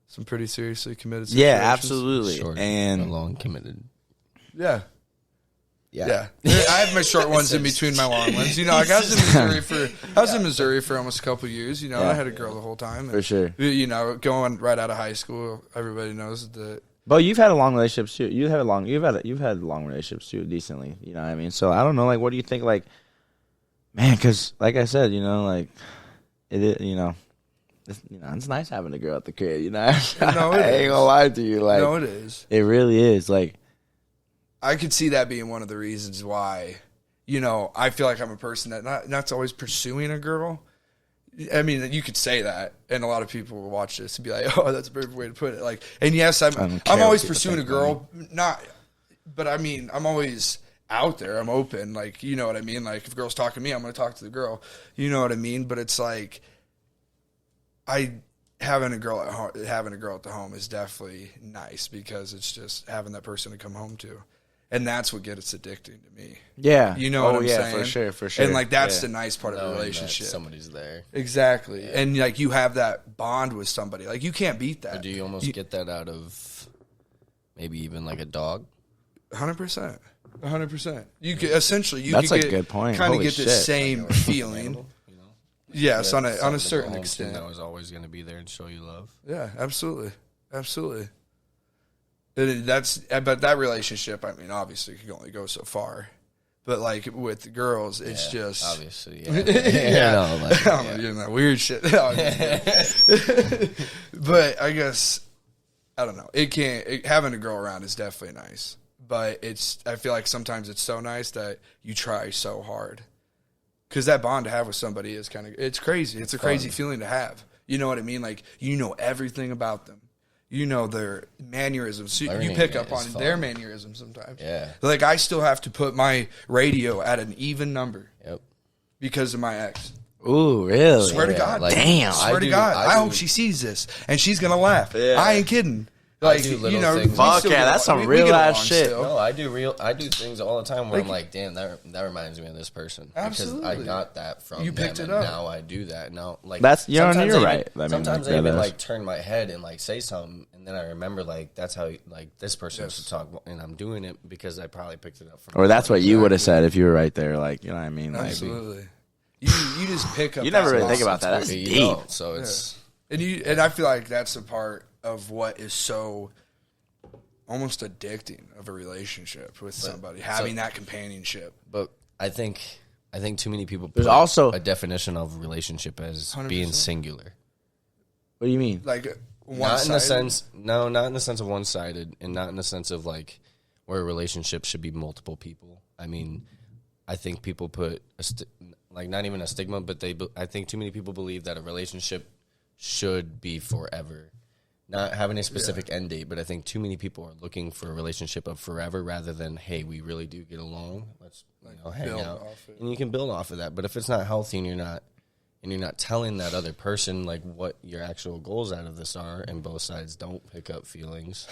A: some pretty seriously committed
D: yeah,
A: situations.
D: absolutely.
B: Short
D: And
B: long committed.
A: Yeah. I have my short ones in between my long ones. You know, like I was in Missouri for almost a couple of years. You know,
D: Yeah.
A: I had a girl the whole time. And,
D: For sure.
A: You know, going right out of high school, everybody knows that.
D: But you've had a long relationships too. You've had long relationships too, decently. You know what I mean? So I don't know. Like, what do you think? Like, man, because like I said, you know, like it is. You know, it's nice having a girl at the crib. You know,
A: No,
D: I ain't gonna lie to you. Like,
A: No, it is.
D: It really is. Like,
A: I could see that being one of the reasons why. You know, I feel like I'm a person that not always pursuing a girl. I mean, you could say that, and a lot of people will watch this and be like, "Oh, that's a perfect way to put it." Like, and yes, I'm always pursuing a girl, but I mean, I'm always out there. I'm open, like, you know what I mean. Like, if a girl's talking to me, I'm going to talk to the girl. You know what I mean. But it's like, having a girl at the home is definitely nice because it's just having that person to come home to. And that's what gets addicting to me.
D: yeah,
A: You know what I'm saying?
D: for sure.
A: And like that's
D: Yeah.
A: the nice part of a
B: Knowing that
A: relationship.
B: somebody's there.
A: Exactly. Yeah. And like you have that bond with somebody. Like you can't beat that.
B: Or do you almost get that out of maybe even like a dog?
A: 100%. 100%. You could essentially
D: That's
A: could
D: a good point.
A: Kind of
D: Holy
A: get the
D: shit.
A: same feeling.
B: You know?
A: Yes, on a
B: Something
A: certain
B: home
A: extent.
B: that was always going to be there and show you love.
A: Yeah, absolutely. Absolutely. But that relationship, I mean, obviously could only go so far. But like with the girls, it's just
B: obviously,
A: yeah.
B: No, like,
A: I don't know, doing that weird shit. But I guess I don't know. Having a girl around is definitely nice. But I feel like sometimes it's so nice that you try so hard. Because that bond to have with somebody is it's crazy. It's a crazy feeling to have. You know what I mean? Like, you know everything about them. You know their mannerisms. You pick up on their mannerisms sometimes.
B: Yeah.
A: Like, I still have to put my radio at an even number.
B: Yep.
A: Because of my ex.
D: Ooh, really?
A: Swear to God.
B: like,
D: Damn.
A: Swear to God. I hope she sees this. And she's going to laugh.
D: Yeah.
A: I ain't kidding. Like,
B: do little
A: you know,
B: things.
A: we
D: Fuck
A: still
D: yeah,
A: get
D: that's
A: along.
D: some
A: We
D: real
A: get
D: ass
A: along
D: shit.
A: still.
B: No, I do things all the time where I'm like, damn, that reminds me of this person.
A: Absolutely.
B: Because I got that from
A: You picked
B: them,
A: it up.
B: and now I do that. Now, like,
D: You're
B: sometimes I
D: right.
B: even-
D: I mean,
B: sometimes
D: like,
B: I even
D: that is-
B: like turn my head and like say something, and then I remember like that's how like this person used to talk, and I'm doing it because I probably picked it up from.
D: Or that's what you would have said if you were right there. Like, you know what I mean? Like,
A: Absolutely. You just pick up.
D: you never
A: that
D: really think
A: stuff.
D: about that. That's
B: You
D: deep.
B: don't, so it's
A: And I feel like that's a part of what is so almost addicting of a relationship with somebody, having that companionship.
B: But I think too many people
D: There's
B: put
D: also-
B: a definition of relationship as
A: 100%.
B: being singular.
D: What do you mean?
A: Like
B: Not in the
A: one-sided.
B: sense, not in the sense of one-sided, and not in the sense of like where a relationship should be multiple people. I mean, I think people put like not even a stigma, but I think too many people believe that a relationship should be forever, not having a specific end date. But I think too many people are looking for a relationship of forever rather than, hey, we really do get along. Let's hang
A: build
B: out,
A: off it.
B: and you can build off of that. But if it's not healthy and you're not telling that other person like what your actual goals out of this are, and both sides don't pick up feelings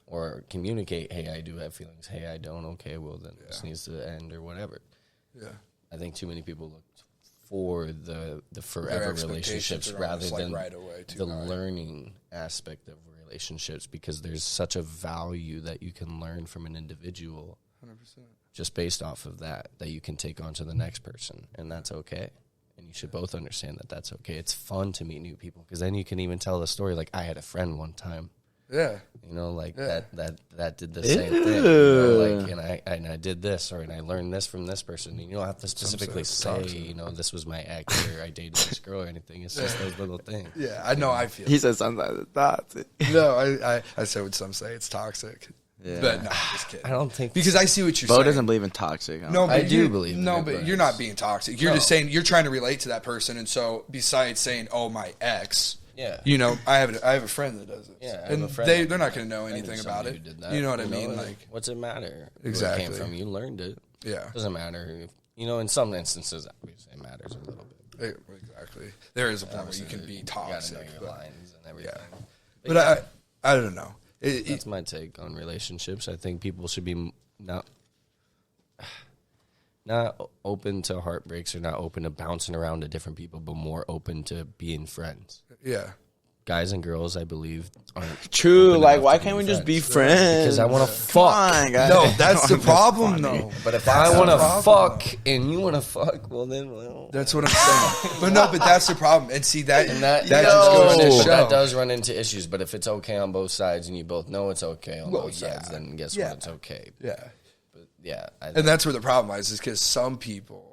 B: or communicate, hey, I do have feelings, hey, I don't, okay, well then this needs to end or whatever.
A: Yeah.
B: I think too many people look for the
A: Their
B: forever
A: expectations
B: relationships
A: are
B: rather
A: almost, like,
B: than
A: right away too
B: the
A: high.
B: learning aspect of relationships, because there's such a value that you can learn from an individual
A: 100%.
B: just based off of that you can take on to the next person, and that's okay. And you should both understand that that's okay. It's fun to meet new people because then you can even tell the story. Like, I had a friend one time
A: Yeah.
B: You know, like
A: Yeah.
B: that did the same thing. You know, like, and I did this, and I learned this from this person. And you don't have to specifically say, you know, this was my ex or I dated this girl or anything. It's just those little things.
A: Yeah, I know. I feel.
D: He says sometimes it's toxic.
A: No, I said what some say. It's toxic.
D: Yeah.
A: But no, I'm just kidding.
B: I don't think
A: Because I see what you're
D: Bo
A: saying.
D: doesn't believe in toxic.
A: No, but
B: I do believe in
A: No,
B: it,
A: but
B: but
A: you're not being toxic. You're
B: No.
A: just saying you're trying to relate to that person, and so besides saying, "Oh, my ex,"
B: Yeah.
A: you know, I have a friend that does it.
B: Yeah, I have
A: and
B: a friend
A: they're
B: that
A: not
B: did
A: going to know
B: I knew
A: anything about
B: somebody
A: it.
B: who did that,
A: You know what I mean?
B: know,
A: Like,
B: what's it matter?
A: Exactly.
B: Where it came from, you learned it.
A: yeah,
B: Doesn't matter. You know, in some instances, obviously, it matters a little bit.
A: exactly. There is a point where you can be
B: You gotta
A: toxic,
B: know your
A: but,
B: lines and everything.
A: but I don't know.
B: That's my take on relationships. I think people should be not open to heartbreaks or not open to bouncing around to different people, but more open to being friends.
A: Yeah.
B: Guys and girls, I believe, aren't
D: True.
B: open
D: Like,
B: enough
D: why
B: to
D: can't we
B: being
D: just be
B: friends.
D: friends?
B: Because I want to
D: Come
B: fuck.
D: on, guys.
A: No, that's the
D: That's
A: problem,
D: funny.
A: though.
B: But if
A: That's
B: I
A: the
B: want to
A: problem,
B: fuck and you want to fuck, well then,
A: That's what I'm saying. But no, but that's the problem. And see that
B: that
A: just
B: does
A: goes
B: run
A: to
B: into-
A: show.
B: that does run into issues. But if it's okay on both sides and you both know it's okay on
A: Well,
B: both sides,
A: yeah.
B: then guess
A: Yeah.
B: what? It's okay.
A: Yeah.
B: But yeah,
A: And that's where the problem lies, is because some people,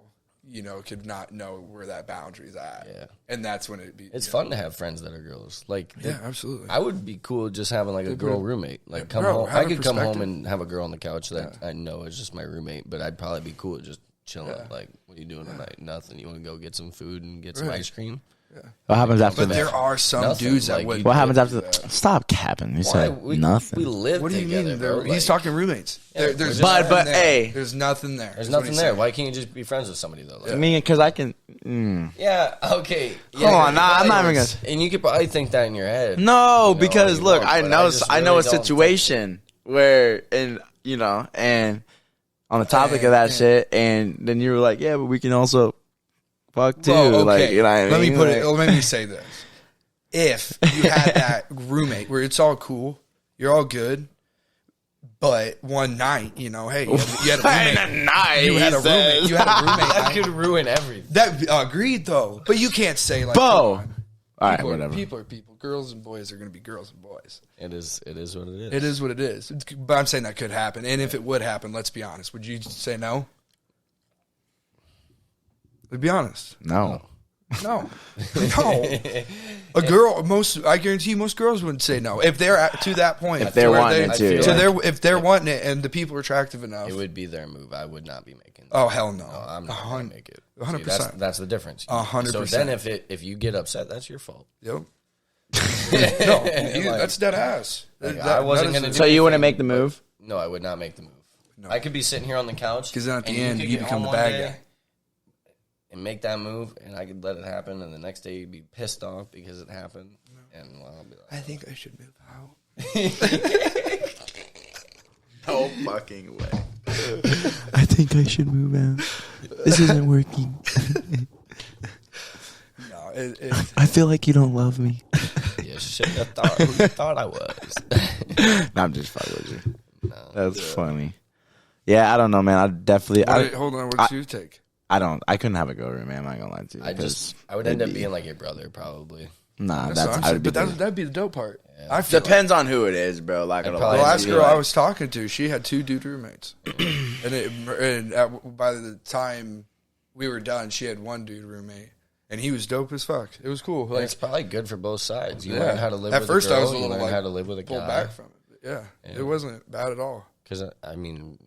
A: you know, could not know where that boundary's at.
B: Yeah.
A: And that's when it be.
B: it's
A: you
B: fun to have friends that are girls. Like,
A: know. Yeah, absolutely.
B: I would be cool just having like a girl roommate. Like, come
A: Bro,
B: home.
A: have
B: I
A: a
B: could come home
A: perspective.
B: and have a girl on the couch that I know is just my roommate, but I'd probably be cool just chilling. Like, what are you doing tonight? Nothing. You want to go get some food and get some
A: Right.
B: ice cream?
D: What happens after
A: But
D: that?
A: there are some
B: Nothing,
A: dudes that
B: like,
A: would.
D: What happens
A: do
D: after?
A: that.
D: Stop capping. You said nothing.
B: We live
A: What do you
B: together,
A: mean?
B: bro.
A: He's
B: Like,
A: talking roommates.
B: Yeah,
A: There's
B: but-
A: nothing
D: but,
A: there.
D: hey.
A: There's nothing there.
B: There's
A: is what
B: nothing
A: he's
B: there.
A: saying.
B: Why can't you just be friends with somebody though? Like,
D: I mean, because I can.
B: yeah, okay.
D: Hold on, nah, I'm not even gonna.
B: And you could probably think that in your head.
D: No,
B: You know,
D: because
B: you
D: look,
B: won't,
D: I
B: but
D: know,
B: just
D: I know
B: really
D: a
B: don't think-
D: situation where, and you know, and on the topic of that shit, and then you were like, yeah, but we can also fuck too.
A: Well, okay.
D: Like, you know what I
A: Let me
D: mean?
A: put
D: Like-
A: it. Let me say this: if you had that roommate where it's all cool, you're all good, but one night, you know, hey, you had a roommate.
D: Nice.
A: You had a roommate. You had a roommate.
B: That
A: night.
B: could ruin everything.
A: That agreed though, but you can't say like,
D: Bo.
A: come on.
D: All right,
A: People,
D: whatever.
A: people are people. Girls and boys are going to be girls and boys.
B: It is what it is.
A: It is what it is. But I'm saying that could happen. And if it would happen, let's be honest. Would you say no? Let's be honest.
D: No.
A: No. No. A girl, I guarantee you most girls wouldn't say no. If they're to that point.
D: If they're
A: where
D: wanting it to,
A: to
D: yeah.
A: if they're wanting it and the people are attractive enough.
B: It would be their move. I would not be making it.
A: Oh, hell no.
B: No, I'm not going to make it.
A: 100%.
B: That's the difference.
A: 100%.
B: So then if you get upset, that's your fault.
A: Yep. No, that's dead ass.
B: Like, I wasn't
A: that is-
B: gonna
D: So you wouldn't make the move?
B: No, I would not make the move. I could be sitting here on the couch.
A: 'Cause then at the
B: and
A: end,
B: could
A: you
B: get
A: become
B: home
A: the
B: one
A: bad
B: day
A: guy.
B: And make that move, and I could let it happen, and the next day you'd be pissed off because it happened. And well, I'll be like,
A: I think I should move out.
D: No fucking way. I think I should move out. This isn't working.
A: No,
D: I feel like you don't love me.
B: yeah, shit, I thought I was.
D: No, I'm just fucking with you. That's funny. Yeah, I don't know, man. I definitely.
A: hold on, what's your take?
D: I couldn't have a go room, man. I'm not gonna lie to you.
B: I would end up being like your brother, probably.
D: Nah,
A: That's what I'm
D: I
A: saying,
D: would be.
A: but that'd be the dope part. I feel
D: Depends on who it is, bro. Like,
B: I'd
A: The
B: probably
A: last
B: be
A: girl
B: like-
A: I was talking to, she had 2 dude roommates, by the time we were done, she had 1 dude roommate, and he was dope as fuck. It was cool.
B: And
A: Like,
B: it's probably good for both sides. You
A: yeah.
B: learn how to live
A: At
B: with
A: first,
B: a girl.
A: I was a
B: you
A: little
B: learn
A: like
B: how to live with a
A: pull
B: guy.
A: back from it. Yeah, it wasn't bad at all.
B: Because I mean,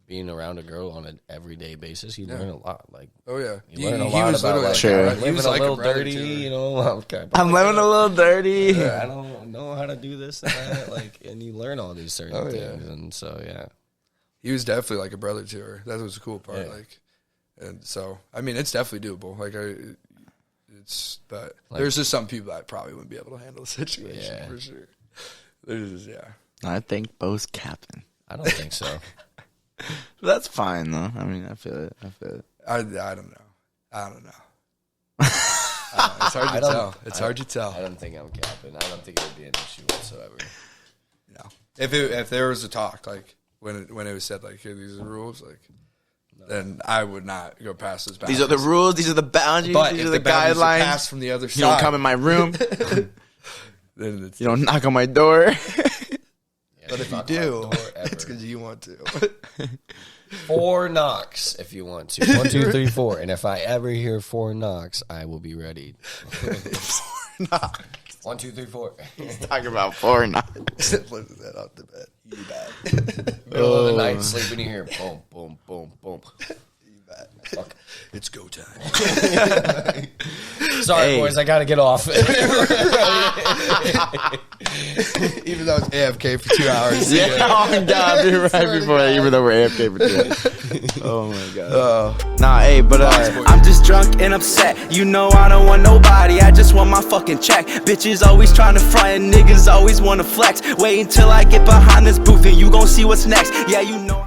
B: being around a girl on an everyday basis, you learn a lot. Like,
A: Oh yeah,
B: you learn a
A: he
B: lot
A: was
B: about
A: literally
B: like
D: Sure.
A: he
B: living
A: was
B: a
A: like
B: little
A: brother
B: dirty.
A: to her.
B: You know,
D: I'm living a little dirty.
B: I don't know how to do this and that. Like, and you learn all these certain things, and so yeah.
A: He was definitely like a brother to her. That was the cool part.
B: Yeah.
A: Like, and so I mean, it's definitely doable. Like, but
B: Like-
A: there's just some people that probably wouldn't be able to handle the situation
B: Yeah.
A: for sure. There's just
D: I think Bo's capping.
B: I don't think so.
D: But that's fine though. I mean, I feel it.
A: I don't know. It's hard to tell. It's hard to
B: I
A: tell.
B: don't think I'm capping. I don't think it would be an issue whatsoever.
A: No. If there was a talk like when it was said like, here, these are the rules, like, then I would not go past those boundaries.
D: These are the rules. These are the boundaries.
A: But
D: these
A: if
D: are the
A: boundaries are
D: guidelines.
A: passed from the other
D: You don't
A: side,
D: come in my room.
A: then then it's
D: You don't knock on my door.
A: but if you do, it's because you want to.
B: 4 knocks if you want to. 1, 2, 3, 4. And if I ever hear 4 knocks, I will be ready.
D: 4 knocks.
B: 1, 2, 3, 4.
D: He's talking about 4 knocks.
A: Lifted that off the bed. You bet.
B: Middle of the night, sleeping in here. Boom, boom, boom, boom.
A: You bet.
B: Fuck.
A: It's go time.
B: Sorry, boys, I gotta get off.
A: Even though it's AFK for 2 hours.
D: Yeah, oh my God, dude, right before that, even though we're AFK for 2 hours. Oh my God. Nah, hey, but
E: I'm just drunk and upset. You know I don't want nobody, I just want my fucking check. Bitches always trying to front and niggas always wanna flex. Wait until I get behind this booth and you gon' see what's next. Yeah, you know